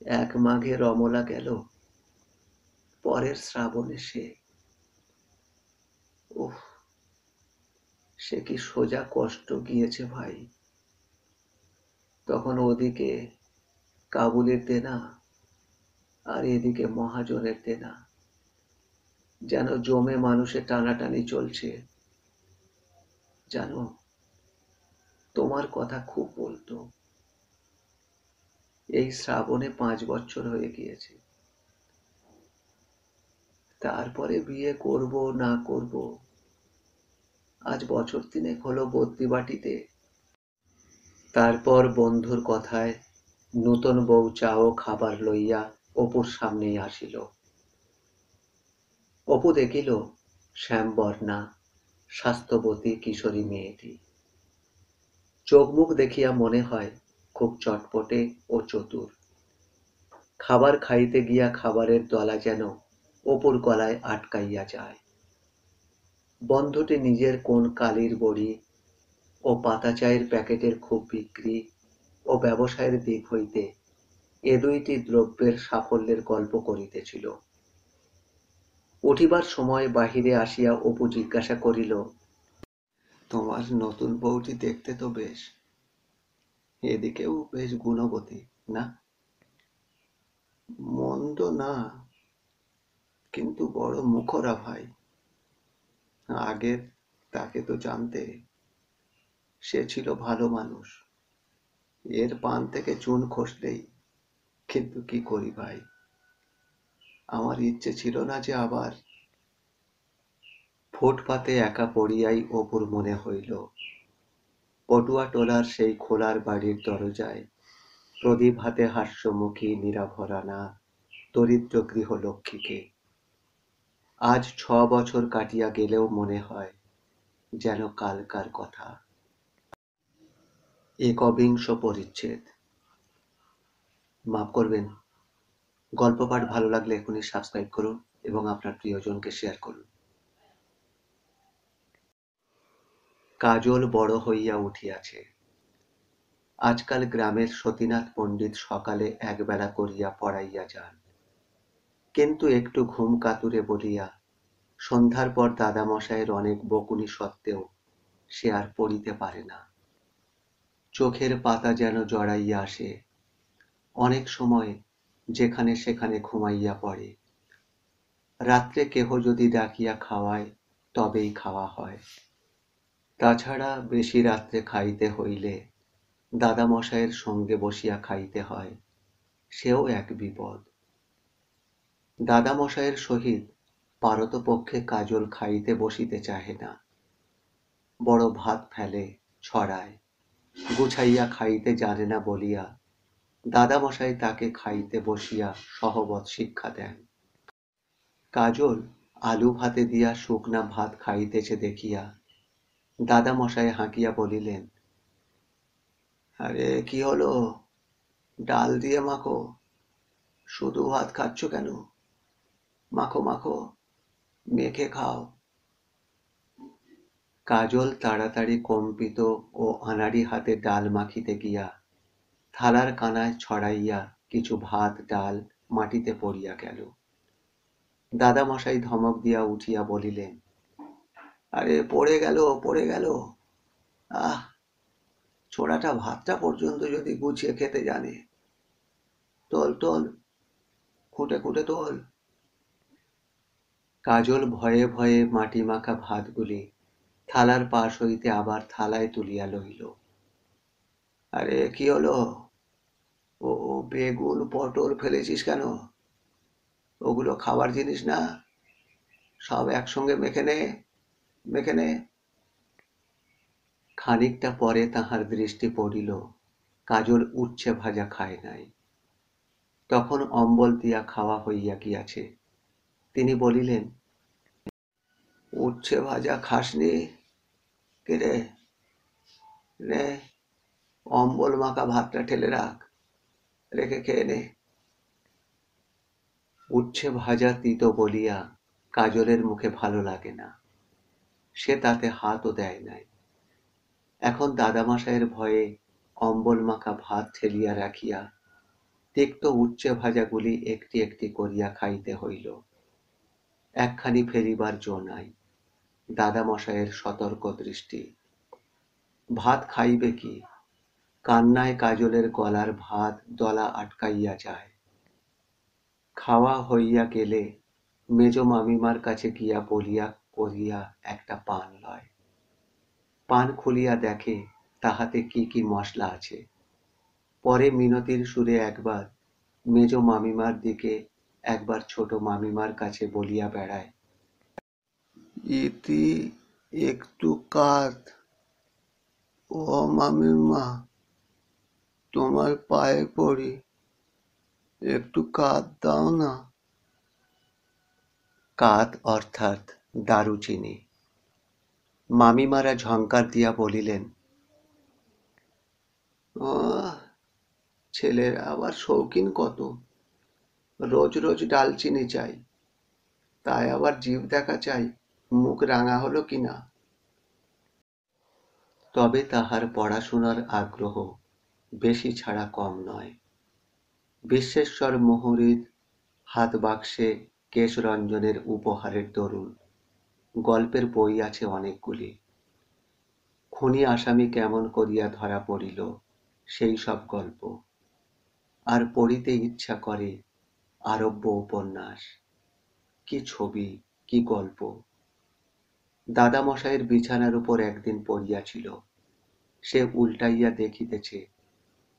এক মাঘে রমলা গেল, পরের শ্রাবণে সে। উফ, সে কি সোজা কষ্ট গিয়েছে ভাই। তখন ওদিকে কাবুলের দেনা, আর এদিকে মহাজনের দেনা, যেন জমে মানুষের টানাটানি চলছে। জানো, তোমার কথা খুব বলতো। এই শ্রাবণে ৫ বছর হয়ে গিয়েছে। তারপরে বিয়ে করব না করব, আজ বছর ৩ হলো বদ্যি বাটিতে। তারপর বন্ধুর কথায় নূতন বউ চা ও খাবার লইয়া অপুর সামনেই আসিল। অপু দেখিল শ্যামবর্ণা স্বাস্থ্যবতী কিশোরী মেয়েটি। চোখ মুখ দেখিয়া মনে হয় খুব চটপটে ও চতুর। খাবার খাইতে গিয়া খাবারের দলা যেন অপুর গলায় আটকাইয়া যায়। বন্ধুটি নিজের কোন কালির বড়ি ও পাতা চায়ের প্যাকেটের খুব বিক্রি ও ব্যবসায়ের দিক হইতে এ ২টি দ্রব্যের সাফল্যের গল্প করিতেছিল। উঠিবার সময় বাহিরে আসিয়া অপু জিজ্ঞাসা করিল, তোমার নতুন বউটি দেখতে তো বেশ, এদিকেও বেশ গুণবতী, না? মন্দ না, কিন্তু বড় মুখরা ভাই। আগের তাকে তো জানতে, সে ছিল ভালো মানুষ। এর পান থেকে চুন খসলেই, কিন্তু কি করি ভাই, আমার ইচ্ছে ছিল না যে আবার। ফুটপাতে একা পড়িয়াই অপুর মনে হইল পটুয়া টোলার সেই খোলার বাড়ির দরজায় প্রদীপ হাতে হাস্যমুখী নিরাভরণা দরিদ্র গৃহলক্ষ্মীকে। আজ ৬ বছর কাটিয়া গেলেও মনে হয় যেন কালকার কথা। একবিংশ পরিচ্ছেদ। মাফ করবেন, গল্প পাঠ ভালো লাগলে এখনই সাবস্ক্রাইব করুন এবং আপনার প্রিয়জনকে শেয়ার করুন। কাজল বড় হইয়া উঠিয়াছে। আজকাল গ্রামের সতীনাথ পণ্ডিত সকালে একবেলা করিয়া পড়াইয়া যান, কিন্তু একটু ঘুম কাতুরে বলিয়া সন্ধ্যার পর দাদামশায়ের অনেক বকুনি সত্ত্বেও সে আর পড়িতে পারে না। চোখের পাতা যেন জড়াইয়া আসে, অনেক সময় যেখানে সেখানে ঘুমাইয়া পড়ে। রাত্রে কেহ যদি ডাকিয়া খাওয়ায় তবেই খাওয়া হয়, তাছাড়া বেশি রাত্রে খাইতে হইলে দাদামশায়ের সঙ্গে বসিয়া খাইতে হয়, সেও এক বিপদ। দাদামশায়ের সহিত পারতপক্ষে কাজল খাইতে বসিতে চাহে না। বড় ভাত ফেলে, ছড়ায়, গুছাইয়া খাইতে জানে না বলিয়া দাদামশাই তাকে খাইতে বসিয়া সহবত শিক্ষা দেন। কাজল আলু ভাতে দিয়া শুকনা ভাত খাইতেছে দেখিয়া দাদামশাই হাঁকিয়া বলিলেন, আরে কি হলো, ডাল দিয়ে মাখো, শুধু ভাত খাচ্ছ কেন? মাখো মাখো, মেখে খাও। কাজল তাড়াতাড়ি কম্পিত ও আনাড়ি হাতে ডাল মাখিতে গিয়া থালার কানায় ছড়াইয়া কিছু ভাত ডাল মাটিতে পড়িয়া গেল। দাদামশাই ধমক দিয়া উঠিয়া বলিলেন, আরে পড়ে গেল, পড়ে গেল। আহ, ছোড়াটা ভাতটা পর্যন্ত যদি গুছিয়ে খেতে জানে। তোল তোল, খুঁটে খুঁটে তোল। কাজল ভয়ে ভয়ে মাটি মাখা ভাতগুলি থালার পাশ হইতে আবার থালায় তুলিয়া লইল। আরে কি হলো? ও বেগুন পটল ফেলেছিস কেন? ওগুলো খাবার জিনিস না, সব একসঙ্গে মেখে নে, মেখে নে। খানিকটা পরে তাহার দৃষ্টি পড়িল কাজল উচ্ছে ভাজা খায় নাই। তখন অম্বল দিয়া খাওয়া হইয়া গিয়াছে। তিনি বলিলেন, উচ্ছে ভাজা খাসনি? কে রে? নে, অম্বল মাখা ভাতটা ঠেলে রাখ, রেখে খেয়ে নে। উচ্ছে ভাজা তিতো বলিয়া কাজলের মুখে ভালো লাগে না, সে তাতে হাতও দেয় নাই। এখন দাদামশায়ের ভয়ে অম্বল মাখা ভাত ঠেলিয়া রাখিয়া তিক্ত উচ্ছে ভাজাগুলি একটি একটি করিয়া খাইতে হইল। একখানি ফেলিবার জো নাই। দাদামশায়ের সতর্ক দৃষ্টি। ভাত খাইবে কি? কান্নায় কাজলের গলার ভাত দলা আটকাইয়া যায়। খাওয়া হইয়া গেলে মেজ মামিমার কাছে গিয়া বলিয়া করিয়া একটা পান লয়। পান খুলিয়া দেখে তাহাতে কি কি মশলা আছে। পরে মিনতির সুরে একবার মেজ মামিমার দিকে, একবার ছোট মামিমার কাছে বলিয়া বেড়ায়, ইতি একটু কাঁদ। ও মামিমা, তোমার পায়ে পড়ি, একটু কাঁদ দাও না। কাঁদ অর্থাৎ দারুচিনি। মামিমারা ঝঙ্কার দিয়া বলিলেন, ছেলের আবার শৌখিন কত, রোজ রোজ ডালচিনি চাই, তাই আবার জিভ দেখা চাই, মুখ রাঙা হলো কিনা। তবে তাহার পড়াশোনার আগ্রহ বেশি ছাড়া কম নয়। বিশ্বেশ্বর মোহরির হাত বাক্সে কেশরঞ্জনের উপহারের দরুন গল্পের বই আছে অনেকগুলি। খুনি আসামি কেমন করিয়া ধরা পড়িল, সেই সব গল্প। আর পড়িতে ইচ্ছা করে আরব্য উপন্যাস। কি ছবি, কি গল্প! দাদামশায়ের বিছানার উপর একদিন পড়িয়াছিল। সে উল্টাইয়া দেখিতেছে,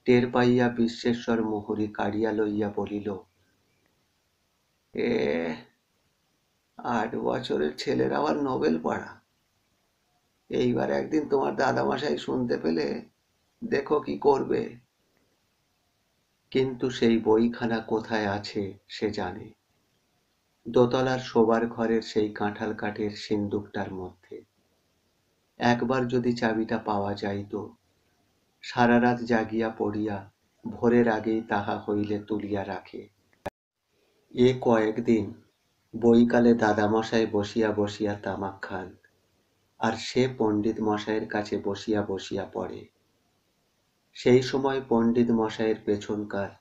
টের পাইয়া বিশ্বেশ্বর মোহরি কাড়িয়া লইয়া বলিল, এ 8 বছরের ছেলের আবার নোবেল পড়া। এইবার একদিন তোমার দাদামশাই শুনতে পেলে দেখো কি করবে। কিন্তু সেই বইখানা কোথায় আছে সে জানে। দোতলার শোবার ঘরের সেই কাঁঠাল কাঠের সিন্দুকটার মধ্যে। একবার যদি চাবিটা পাওয়া যাইত, সারা রাত জাগিয়া পড়িয়া ভোরের আগেই তাহা হইলে তুলিয়া রাখে। এ কয়েকদিন বইকালে দাদামশাই বসিয়া বসিয়া তামাক খান, আর সে পণ্ডিত মশাইয়ের কাছে বসিয়া বসিয়া পড়ে। সেই সময় পণ্ডিত মশাইয়ের পেছনকার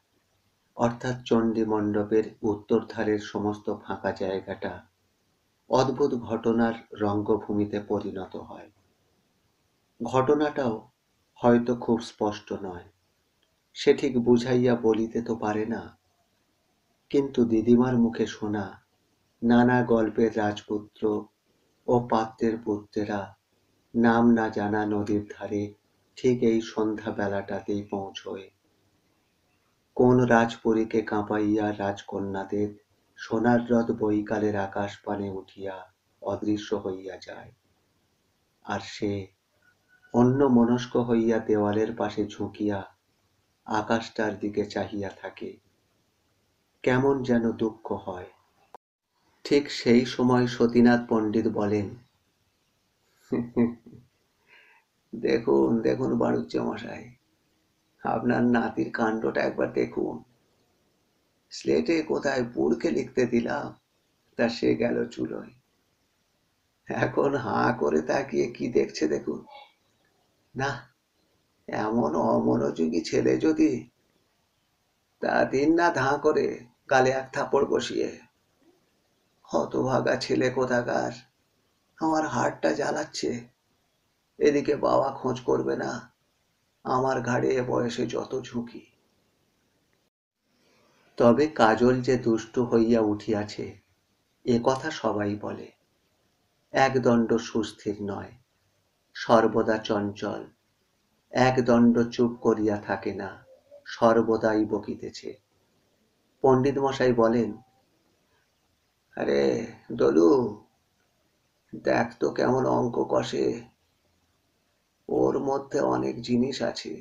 অর্থাৎ চণ্ডী মণ্ডপের উত্তর ধারের সমস্ত ফাঁকা জায়গাটা অদ্ভুত ঘটনার রঙ্গভূমিতে পরিণত হয়। ঘটনাটাও হয়তো খুব স্পষ্ট নয়, সে ঠিক বুঝাইয়া বলিতে তো পারে না। কিন্তু দিদিমার মুখে শোনা নানা গল্পের রাজপুত্র ও পাত্রের পুত্রেরা নাম না জানা নদীর ধারে ঠিক এই সন্ধ্যা বেলাটাতেই পৌঁছয়। কোন রাজপুরীকে কাঁপাইয়া রাজকন্যাদের সোনার রথ বৈকালের আকাশ পানে উঠিয়া অদৃশ্য হইয়া যায়, আর সে অন্যমনস্ক হইয়া দেওয়ালের পাশে ঝুঁকিয়া আকাশটার দিকে চাহিয়া থাকে। কেমন যেন দুঃখ হয়। ঠিক সেই সময় সতীনাথ পণ্ডিত বলেন, দেখুন দেখুন বাড়ুজ্যে মশাই, আপনার নাতির কাণ্ডটা একবার দেখুন। স্লেটে কোথায় পুরকে লিখতে দিলাম, তা সে গেল চুলোয়। এখন হাঁ করে তাকিয়ে কি দেখছে দেখুন। না, এমন অমনোযোগী ছেলে যদি, তা দিন না ধাঁ করে গালে এক থাপড় বসিয়ে। হতভাগা ছেলে কোথাকার, আমার হাড়টা জ্বালাচ্ছে। এদিকে বাবা খোঁজ করবে না, আমার ঘাড়ে এ বয়সে যত ঝুঁকি। তবে কাজল যে দুষ্টু হইয়া উঠিয়াছে, এ কথা সবাই বলে। একদণ্ড সুস্থির নয়, সর্বদা চঞ্চল। একদণ্ড চুপ করিয়া থাকে না, সর্বদাই বকিতেছে। পণ্ডিত মশাই বলেন, আরে দলু, দেখ তো কেমন অঙ্ক কষে। ওর মধ্যে অনেক জিনিস আছে,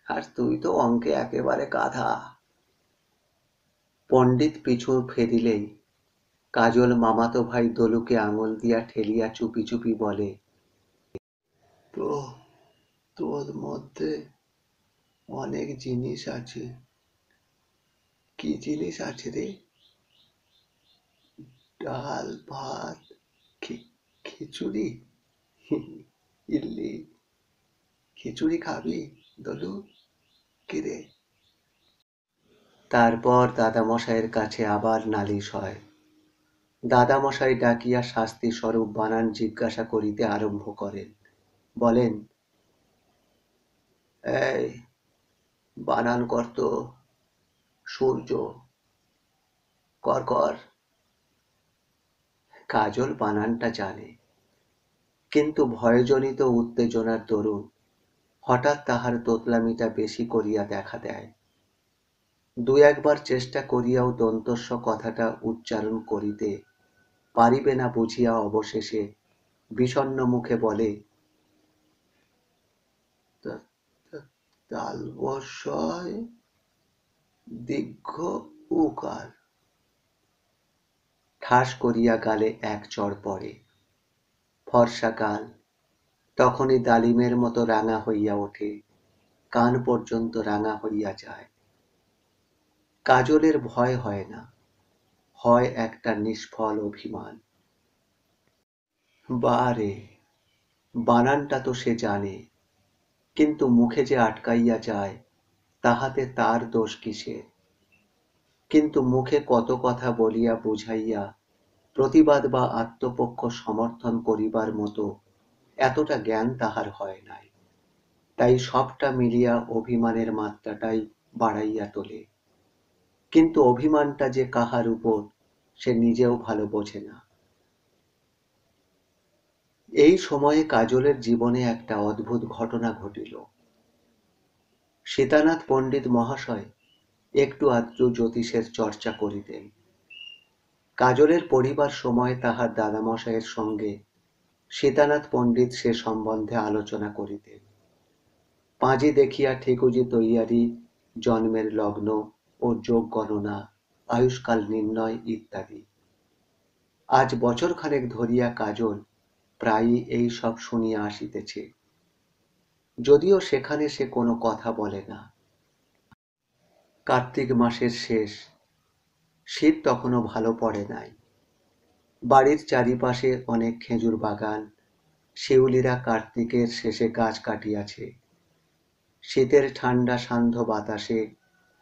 আর তুই তো অঙ্কে একেবারে গাধা। পণ্ডিত পিছু ফেরিলেই কাজল মামাতো ভাই দলুকে আঙুল দিয়া ঠেলিয়া চুপি চুপি বলে, তো তোর মধ্যে অনেক জিনিস আছে। কি জিনিস আছে রে? ডাল ভাত, খিচুড়ি। ইল্লি, খিচুড়ি খাবি দলু? কিরে? তারপর দাদামশাইয়ের কাছে আবার নালিশ হয়। দাদামশাই ডাকিয়া শাস্তি স্বরূপ বানান জিজ্ঞাসা করিতে আরম্ভ করেন। বলেন, এই বানান কর তো। সূর্য, কর কর। কাজল বানানটা জানে, কিন্তু ভয়জনিত উত্তেজনার দরুন হঠাৎ তাহার তোতলামিটা বেশি করিয়া দেখা দেয়। দু একবার চেষ্টা করিয়াও দন্তস্ব কথাটা উচ্চারণ করিতে পারিবে না বুঝিয়া অবশেষে বিষণ্ণ মুখে বলে, তালবস্যয় দীর্ঘ উকার। ঠাস করিয়া গালে এক চড় পড়ে। ফর্সা গাল তখনই ডালিমের মতো রাঙা হইয়া ওঠে, কান পর্যন্ত রাঙা হইয়া যায়। কাজলের ভয় হয় না, হয় একটা নিষ্ফল অভিমান। বারে, বানানটা তো সে জানে, কিন্তু মুখে যে আটকাইয়া যায়, তাহাতে তার দোষ কিসের? কিন্তু মুখে কত কথা বলিয়া বুঝাইয়া প্রতিবাদ বা আত্মপক্ষ সমর্থন করিবার মতো এতটা জ্ঞান তাহার হয় নাই। তাই সবটা মিলিয়া অভিমানের মাত্রাটাই বাড়াইয়া তোলে। কিন্তু অভিমানটা যে কাহার উপর, সে নিজেও ভালো বোঝে না। এই সময়ে কাজলের জীবনে একটা অদ্ভুত ঘটনা ঘটিল। সীতানাথ পণ্ডিত মহাশয় একটু আধটু জ্যোতিষের চর্চা করিতেন। কাজলের পড়িবার সময় তাহার দাদামশাইয়ের সঙ্গে সীতানাথ পণ্ডিত সে সম্বন্ধে আলোচনা করিতেন। পাঁজি দেখিয়া ঠিকুজি তৈয়ারি, জন্মের লগ্ন ও যোগ গণনা, আয়ুষ্কাল নির্ণয় ইত্যাদি। আজ বছরখানেক ধরিয়া কাজল প্রায়ই এই সব শুনিয়া আসিতেছে, যদিও সেখানে সে কোনো কথা বলে না। কার্তিক মাসের শেষ, শীত তখনও ভালো পড়ে নাই। বাড়ির চারিপাশে অনেক খেজুর বাগান, শিউলিরা কার্তিকের শেষে গাছ কাটিয়াছে। শীতের ঠান্ডা সান্ধ্য বাতাসে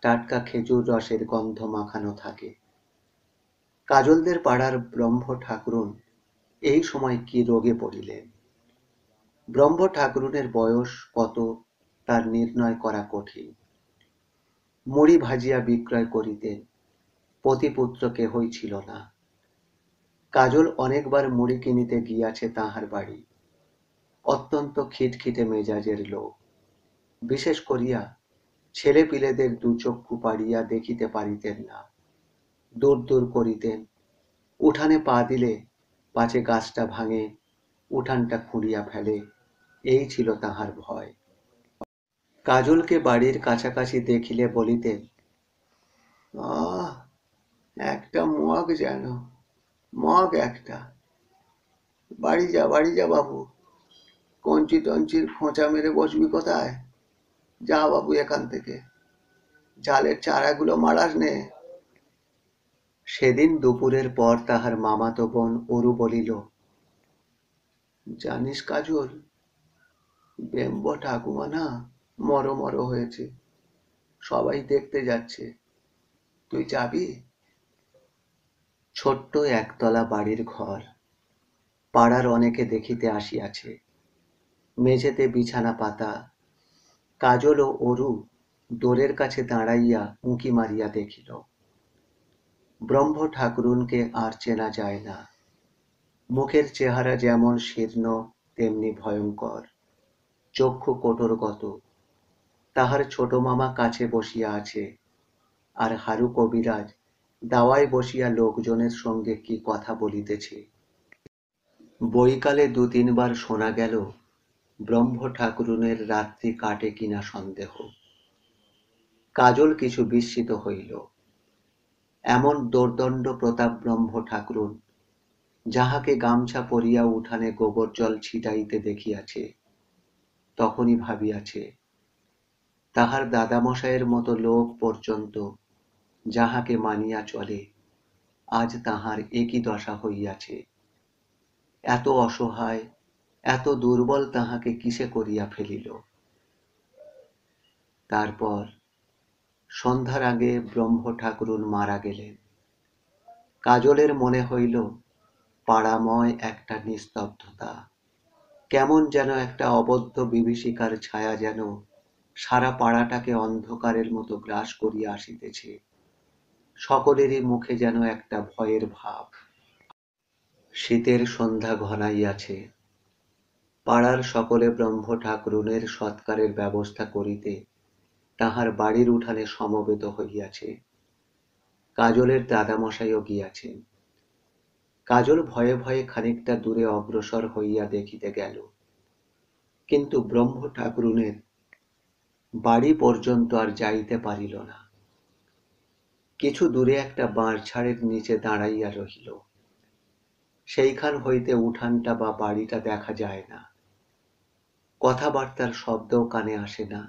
টাটকা খেজুর রসের গন্ধ মাখানো থাকে। কাজলদের পাড়ার ব্রহ্ম ঠাকুরুন এই সময় কি রোগে পড়িলেন। ব্রহ্ম ঠাকুরুনের বয়স কত তার নির্ণয় করা কঠিন। মুড়ি ভাজিয়া বিক্রয় করিতেন, পতিপুত্র কেহই ছিল না। কাজল অনেকবার মুড়ি কিনিতে গিয়াছে তাহার বাড়ি। অত্যন্ত খিটখিটে মেজাজের লোক। বিশেষ করিয়া ছেলেপিলেদের দুচক্ষু পাড়িয়া দেখিতে পারিতেন না। দূর দূর করিতেন। উঠানে পা দিলে পাছে গাছটা ভাঙে, উঠানটা খুঁড়িয়া ফেলে, এই ছিল তাহার ভয়। কাজলকে বাড়ির কাছাকাছি দেখিলে বলিতেন, আহ, একটা মগ যেন, মগ একটা। বাড়ি যা বাবু, কঞ্চি টঞ্চির খোঁচা মেরে বসবি কোথায়? যা বাবু এখান থেকে, জালের চারাগুলো মারাস নে। সেদিন দুপুরের পর তাহার মামাতো বোন অরু বলিল, জানিস কাজল, বেম্ব ঠাকুমা না মর হয়েছে, সবাই দেখতে যাচ্ছে, তুই যাবি? ছোট্ট একতলা বাড়ির ঘর, পাড়ার অনেকে দেখিতে আসিয়াছে। মেঝেতে বিছানা পাতা। কাজল ও অরু দোরের কাছে দাঁড়াইয়া উঁকি মারিয়া দেখিল। ব্রহ্ম ঠাকুরুনকে আর চেনা যায় না। মুখের চেহারা যেমন শীর্ণ তেমনি ভয়ঙ্কর, চক্ষু কোটরগত। তাহার ছোট মামা কাছে বসিয়া আছে, আর হারু কবিরাজ দাওয়ায় বসিয়া লোকজনের সঙ্গে কি কথা বলিতেছে। বৈকালে দু তিনবার শোনা গেল, ব্রহ্ম ঠাকুরুনের রাত্রি কাটে কিনা সন্দেহ। কাজল কিছু বিস্মিত হইল। এমন দোর্দণ্ড প্রতাপ ব্রহ্ম ঠাকুরুন, যাহাকে গামছা পরিয়া উঠানে গোবর জল ছিটাইতে দেখিয়াছে, তখনই ভাবিয়াছে, তাহার দাদামশায়ের মতো লোক পর্যন্ত যাহাকে মানিয়া চলে, আজ তাহার একই দশা হইয়াছে। এত অসহায়, এত দুর্বল তাহাকে কিসে করিয়া ফেলিল। তারপর সন্ধ্যার আগে ব্রহ্ম ঠাকুরুন মারা গেলেন। কাজলের মনে হইল পাড়াময় একটা নিস্তব্ধতা, কেমন যেন একটা অবদ্ধ বিভীষিকার ছায়া যেন সারা পাড়াটাকে অন্ধকারের মতো গ্রাস করিয়া আসিতেছে। সকলেরই মুখে যেন একটা ভয়ের ভাব। শীতের সন্ধ্যা ঘনাইয়াছে। পাড়ার সকলে ব্রহ্ম ঠাকুরুনের সৎকারের ব্যবস্থা করিতে তাহার বাড়ির উঠানে সমবেত হইয়াছে। কাজলের দাদামশাইও গিয়াছেন। কাজল ভয়ে ভয়ে খানিকটা দূরে অগ্রসর হইয়া দেখিতে গেল, কিন্তু ব্রহ্ম ঠাকুরুনের বাড়ি পর্যন্ত আর যাইতে পারিল না। কিছু দূরে একটা বাঁশঝাড়ের নিচে দাঁড়াইয়া রহিল। সেইখান হইতে উঠানটা বা বাড়িটা দেখা যায় না। কথাবার্তার শব্দও কানে আসে না।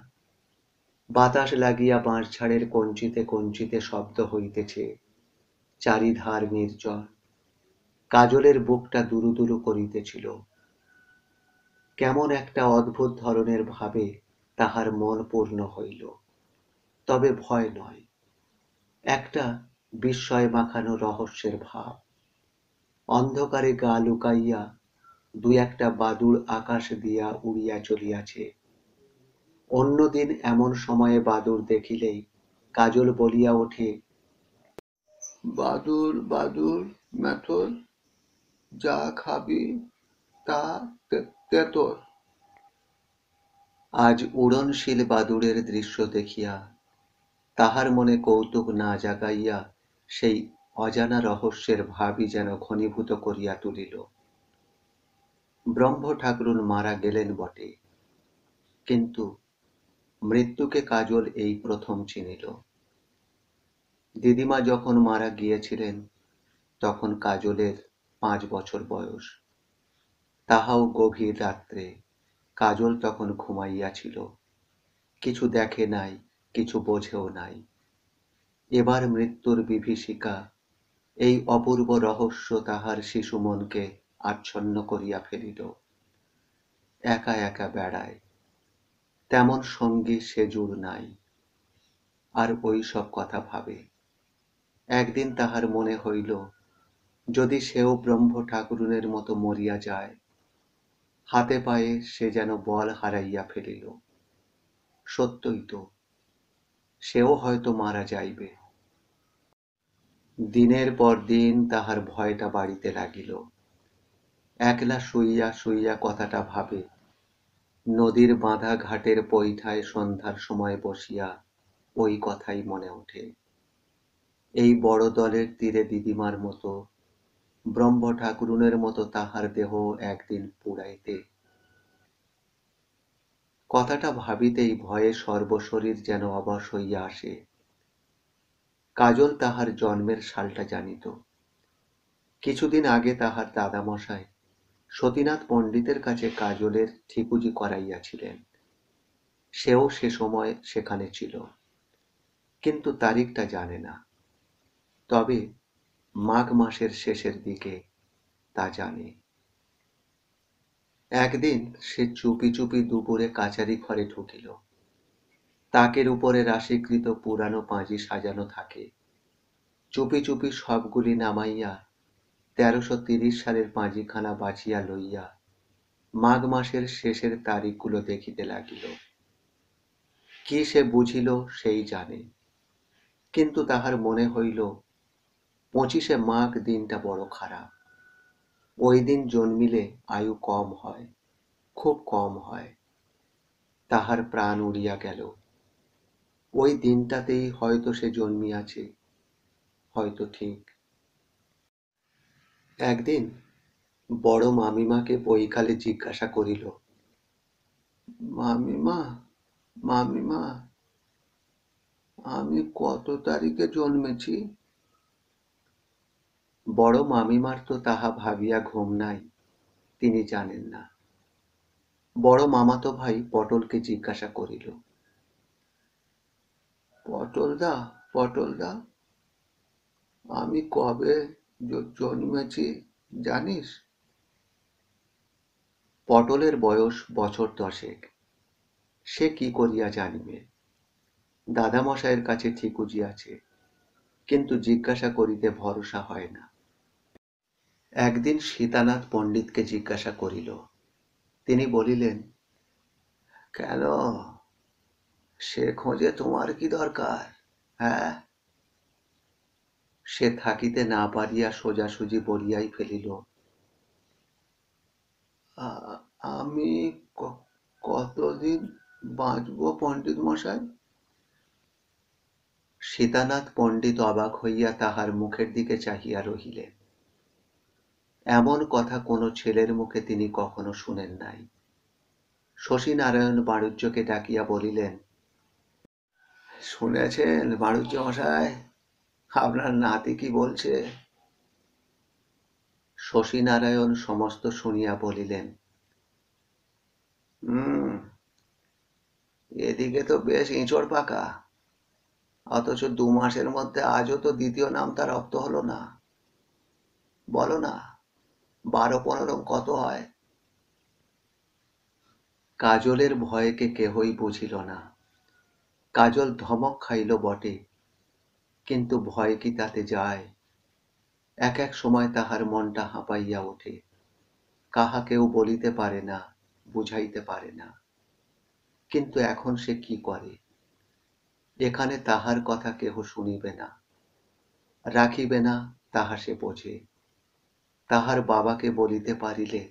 বাতাস লাগিয়া বাঁশঝাড়ের কঞ্চিতে কঞ্চিতে শব্দ হইতেছে। চারিধার নির্জন। কাজলের বুকটা দুরু দুরু করিতেছিল। কেমন একটা অদ্ভুত ধরনের ভাবে তাহার মন পূর্ণ হইল। তবে ভয় নয়, একটা বিস্ময় মাখানো রহস্যের ভাব। অন্ধকারে গা লুকাইয়া দুই একটা বাদুড় আকাশ দিয়া উড়িয়া চলিয়াছে। অন্যদিন এমন সময়ে বাদুড় দেখিলেই কাজল বলিয়া ওঠে, বাদুড় বাদুড় মেথর, যা খাবি তা তেতর। আজ উড়নশীল বাদুড়ের দৃশ্য দেখিয়া তাহার মনে কৌতুক না জাগাইয়া সেই অজানা রহস্যের ভাবই যেন ঘনীভূত করিয়া তুলিল। ব্রহ্ম ঠাকুরুন মারা গেলেন বটে, কিন্তু মৃত্যুকে কাজল এই প্রথম চিনিল। দিদিমা যখন মারা গিয়েছিলেন তখন কাজলের 5 বছর বয়স। তাহাও গভীর রাত্রে। কাজল তখন ঘুমাইয়াছিল। কিছু দেখে নাই, কিছু বোঝেও নাই। এবার মৃত্যুর বিভীষিকা, এই অপূর্ব রহস্য তাহার শিশু মনকে আচ্ছন্ন করিয়া ফেলিল। একা একা বেড়ায়, তেমন সঙ্গী সেজুর নাই। আর ওই সব কথা ভাবে। একদিন তাহার মনে হইল, যদি সেও ব্রহ্ম ঠাকুরুনের মতো মরিয়া যায়। হাতে পায়ে সে যেন বল হারাইয়া ফেলিল। সত্যই তো, সেও হয়তো মারা যাইবে। দিনের পর দিন তাহার ভয়টা বাড়িতে লাগিল। একলা শুইয়া শুইয়া কথাটা ভাবে, নদীর বাঁধা ঘাটের পৈঠায় সন্ধ্যার সময় বসিয়া ওই কথাই মনে ওঠে। এই বড় দলের তীরে দিদিমার মতো, ব্রহ্ম ঠাকুরুনের মতো তাহার দেহ একদিন পুড়াইতে। কথাটা ভাবিতেই ভয়ে সর্বশরীর যেন অবশ হইয়া আসে। কাজল তাহার জন্মের সালটা জানিত। কিছুদিন আগে তাহার দাদামশায় সতীনাথ পণ্ডিতের কাছে কাজলের ঠিকুজি করাইয়াছিলেন। সেও সে সময় সেখানে ছিল, কিন্তু তারিখটা জানে না। তবে মাঘ মাসের শেষের দিকে তা জানে। একদিন সে চুপি চুপি দুপুরে কাচারি ঘরে ঢুকিল। তাকের উপরে রাশিকৃত পুরানো পাঁজি সাজানো থাকে। চুপি চুপি সবগুলি নামাইয়া ১৩৩০ সালের পাঁজিখানা বাছিয়া লইয়া মাঘ মাসের শেষের তারিখগুলো দেখিতে লাগিল। কি সে বুঝিল সেই জানে, কিন্তু তাহার মনে হইল ২৫শে মাঘ দিনটা বড় খারাপ। ওই দিন জন্মিলে আয়ু কম হয়, খুব কম হয়। তাহার প্রাণ উড়িয়া গেল। ওই দিনটাতেই হয়তো সে জন্মিয়াছে, হয়তো ঠিক। একদিন বড় মামিমাকে বৈকালে জিজ্ঞাসা করিল, মামিমা, মামিমা, আমি কত তারিখে জন্মেছি? বড় মামিমার তো তাহা ভাবিয়া ঘুম নাই, তিনি জানেন না। বড় মামাতো ভাই পটলকে জিজ্ঞাসা করিল, পটলদা, পটলদা, আমি কবে জন্মেছি জানিস? পটলের বয়স বছর ১০। সে কি করিয়া জানিবে? দাদামশায়ের কাছে ঠিকুজি আছে, কিন্তু জিজ্ঞাসা করিতে ভরসা হয় না। একদিন সীতানাথ পণ্ডিতকে জিজ্ঞাসা করিল। তিনি বলিলেন, কেন, সে খোঁজে তোমার কি দরকার? হ্যাঁ? সে থাকিতে না পারিয়া সোজাসুজি বলিয়াই ফেলিল, আমি কতদিন বাঁচব পণ্ডিত মশাই? সীতানাথ পণ্ডিত অবাক হইয়া তাহার মুখের দিকে চাহিয়া রহিলেন। এমন কথা কোনো ছেলের মুখে তিনি কখনো শুনেন নাই। শশীনারায়ণ বাণুজ্যকে ডাকিয়া বলিলেন, শুনেছেন বাণুজ্য মশাই, আপনার নাতি কি বলছে? শশীনারায়ণ সমস্ত শুনিয়া বলিলেন, এদিকে তো বেশ ইঁচড় পাকা, অথচ ২ মাসের মধ্যে আজও তো দ্বিতীয় নামটা রপ্ত হলো না। বলো না, ১২-১৫ কত হয়? কাজলের ভয়কে কেহই বুঝিল না। কাজল ধমক খাইল বটে, কিন্তু ভয় কি তাতে যায়? এক এক সময় তাহার মনটা হাঁপাইয়া ওঠে। কাহাকেও বলিতে পারে না, বুঝাইতে পারে না। কিন্তু এখন সে কি করে? এখানে তাহার কথা কেহ শুনিবে না, রাখিবে না, তাহা সে বোঝে। তাহার বাবাকে বলিতে পারিলে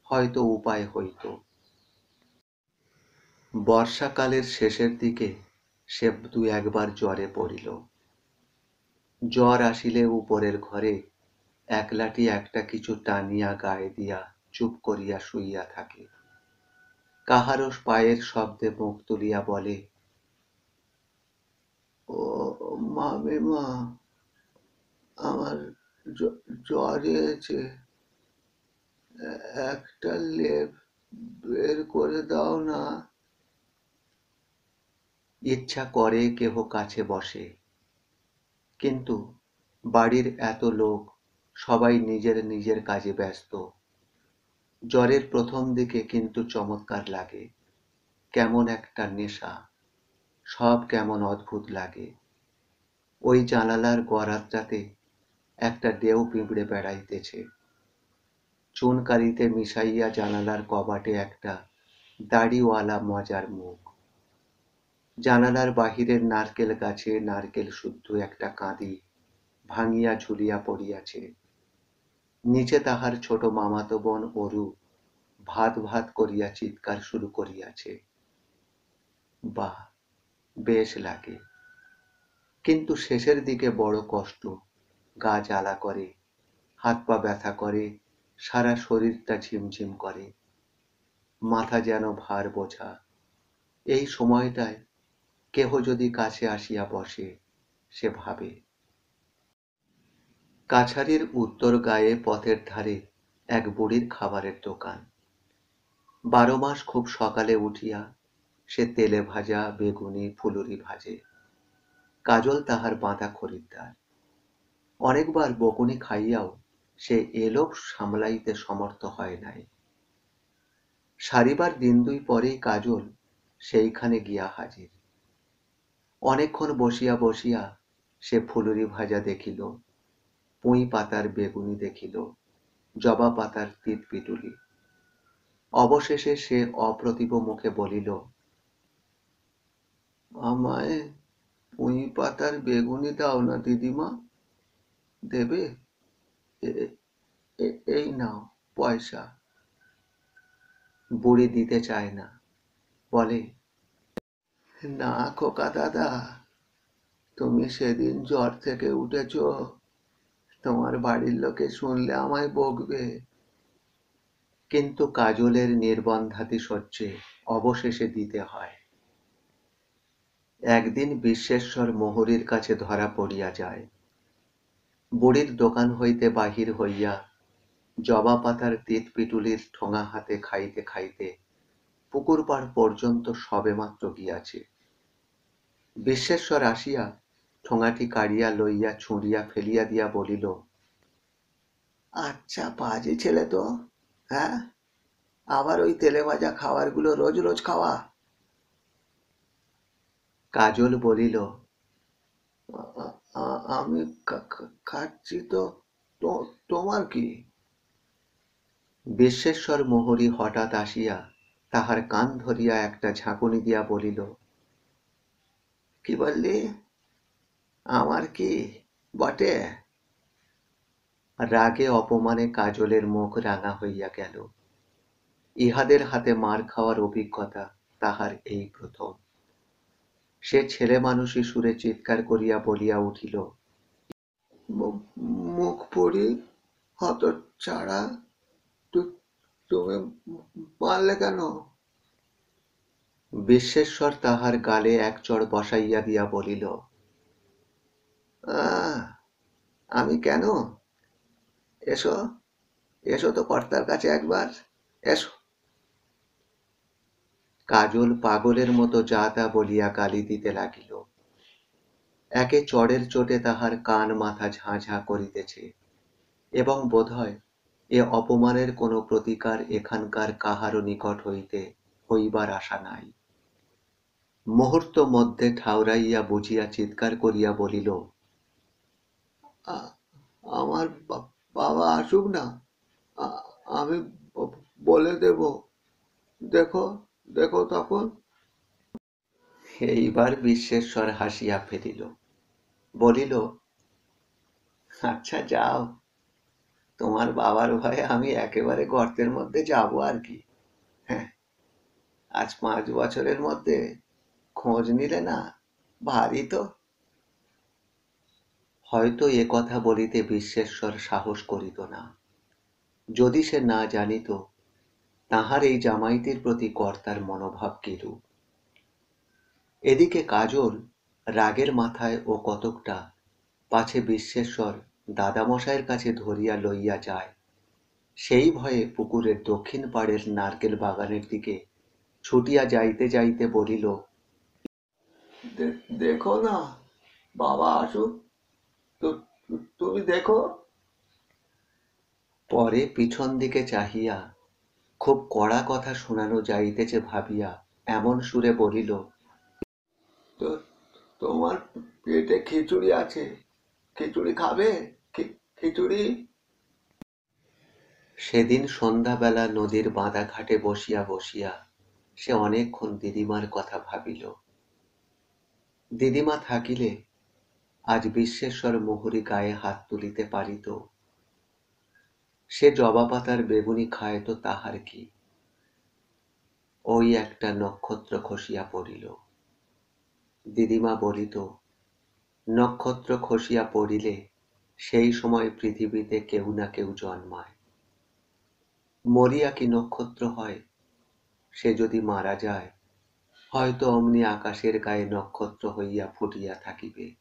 হয়তো উপায় হইত। বর্ষাকালের শেষের দিকে সে ২-১ বার জ্বরে পড়িল। জ্বর আসিলে উপরের ঘরে একলাটি একটা কিছু টানিয়া গায়ে দিয়া চুপ করিয়া শুইয়া থাকে। কাহারও পায়ের শব্দে মুখ তুলিয়া বলে, ও মামিমা, আমার জ্বর এসেছে, একটা লেপ বের করে দাও না। ইচ্ছা করে কেহ কাছে বসে, কিন্তু বাড়ির এত লোক, সবাই নিজের নিজের কাজে ব্যস্ত। জ্বরের প্রথম দিকে কিন্তু চমৎকার লাগে, কেমন একটা নেশা, সব কেমন অদ্ভুত লাগে। ওই জানালার গরাদটাতে একটা ডেউ পিঁপড়ে বেড়াইতেছে। চুনকালিতে মিশাইয়া জানালার কবাটে একটা দাড়িওয়ালা মজার মুখ। জানালার বাহিরের নারকেল গাছে নারকেল শুদ্ধ একটা কাঁদি ভাঙিয়া ঝুলিয়া পড়িয়াছে। নিচে তাহার ছোট মামাতো বোন অরু ভাত ভাত করিয়া চিৎকার শুরু করিয়াছে। বাহ, বেশ লাগে, কিন্তু শেষের দিকে বড় কষ্ট, গা জ্বালা করে, হাত পা ব্যথা করে, সারা শরীরটা ঝিমঝিম করে, মাথা যেন ভার বোঝা। এই সময়টায় কেহ যদি কাছে আসিয়া বসে, সে ভাবে। কাছারির উত্তর গায়ে পথের ধারে এক বুড়ির খাবারের দোকান। 12 মাস খুব সকালে উঠিয়া সে তেলে ভাজা বেগুনি ফুলুরি ভাজে। কাজল তাহার বাঁধা খরিদ্দার। অনেকবার বকুনি খাইয়াও সে এলোভ সামলাইতে সমর্থ হয় নাই। সারিবার দিন দুই পরেই কাজল সেইখানে গিয়া হাজির। অনেকক্ষণ বসিয়া বসিয়া সে ফুলুরি ভাজা দেখিল, পুঁই পাতার বেগুনি দেখিল, জবা পাতার তিত পিটুলি। অবশেষে সে অপ্রতিভ মুখে বলিল, আমায় পুঁই পাতার বেগুনি দাও না দিদিমা, দেবে? এই নাও পয়সা। বুড়ি দিতে চায় না, বলে, না খোকা দাদা, তুমি সেদিন জ্বর থেকে উঠেছ, তোমার বাড়ির লোকে শুনলে আমায় বকবে। কিন্তু কাজলের নির্বন্ধাতিশয্যে অবশেষে দিতে হয়। একদিন বিশ্বেশ্বর মোহরীর কাছে ধরা পড়িয়া যায়। বুড়ির দোকান হইতে বাহির হইয়া জবা পাতার তিত পিটুলির ঠোঙা হাতে খাইতে খাইতে পুকুর পাড় পর্যন্ত সবেমাত্র গিয়াছে। বিশ্বেশ্বর আসিয়া ঠোঙাটি কাড়িয়া লইয়া ছুঁড়িয়া ফেলিয়া দিয়া বলিল, আচ্ছা পাজি ছেলে তো, হ্যাঁ? আবার ওই তেলে ভাজা খাবারগুলো রোজ রোজ খাওয়া? কাজল বলিল, আমি খাচ্ছি তো, তোমার কি? বিশ্বেশ্বর মোহরী হঠাৎ আসিয়া তাহার কান ধরিয়া একটা ঝাঁকুনি দিয়া বলিল, কি বললি? আমার কি বটে? রাগে অপমানে কাজলের মুখ রাঙা হইয়া গেল। ইহাদের হাতে মার খাওয়ার অভিজ্ঞতা তাহার এই প্রথম। সে ছেলে মানুষই সুরে চিৎকার করিয়া বলিয়া উঠিল, মুখ পড়ি হতচ্ছাড়া, তুমি মারলে কেন? বিশ্বেশ্বর তাহার গালে এক চড় বসাইয়া দিয়া বলিল, আমি কেন? এসো, এসো তো কর্তার কাছে একবার, এসো। কাজল পাগলের মতো যা তা বলিয়া গালি দিতে লাগিল। একে চড়ের চোটে তাহার কান মাথা ঝাঁ ঝাঁ করিতেছে, এবং বোধহয় এ অপমানের কোনো প্রতিকার এখানকার কাহারও নিকট হইতে হইবার আশা নাই। মুহূর্ত মধ্যে ঠাউরাইয়া বুঝিয়া চিৎকার করিয়া বলিল, আমার বাবা আসুক না, আমি বলে দেব, দেখো দেখো তখন। এইবার বিশ্বেশ্বর হাসিয়া ফেলিল, বলিল, আচ্ছা যাও, তোমার বাবার ভয়ে আমি একেবারে গর্তের মধ্যে যাব আর কি। হ্যাঁ, আজ 5 বছরের মধ্যে খোঁজ নিলে না, ভারী তো। হয়তো এ কথা বলিতে বিশ্বেশ্বর সাহস করিত না, যদি সে না জানিত তাহার এই জামাইটির প্রতি কর্তার মনোভাব কিরূপ। এদিকে কাজল রাগের মাথায় ও কতকটা পাছে বিশ্বেশ্বর দাদামশাইয়ের কাছে ধরিয়া লইয়া যায়, সেই ভয়ে পুকুরের দক্ষিণ পাড়ের নারকেল বাগানের দিকে ছুটিয়া যাইতে যাইতে বলিল, দেখো না, বাবা আসুক, তুমি দেখো। পরে পিছন দিকে চাহিয়া খুব কড়া কথা শোনানো যাইতেছে ভাবিয়া এমন সুরে বলিল, তোমার পেটে খিচুড়ি আছে, খিচুড়ি খাবে? খিচুড়ি। সেদিন সন্ধ্যাবেলা নদীর বাঁধা ঘাটে বসিয়া বসিয়া সে অনেকক্ষণ দিদিমার কথা ভাবিল। দিদিমা থাকিলে আজ বিশ্বেশ্বর মোহরী গায়ে হাত তুলিতে পারিত। সে জবা পাতার বেগুনি খায় তো তাহার কি, ওই একটা নক্ষত্র খসিয়া পড়িল। দিদিমা বলিত, নক্ষত্র খসিয়া পড়িলে সেই সময় পৃথিবীতে কেউ না কেউ জন্মায়। মরিয়া কি নক্ষত্র হয়? সে যদি মারা যায়, হয়তো অমনি আকাশের গায়ে নক্ষত্র হইয়া ফুটিয়া থাকিবে।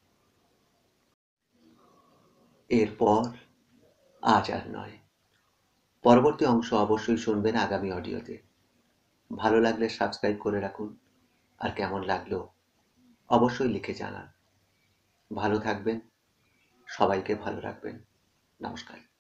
এরপর আজ আর নয়। পরবর্তী অংশ অবশ্যই শুনবেন আগামী অডিওতে। ভালো লাগলে সাবস্ক্রাইব করে রাখুন, আর কেমন লাগলো অবশ্যই লিখে জানান। ভালো থাকবেন, সবাইকে ভালো রাখবেন। নমস্কার।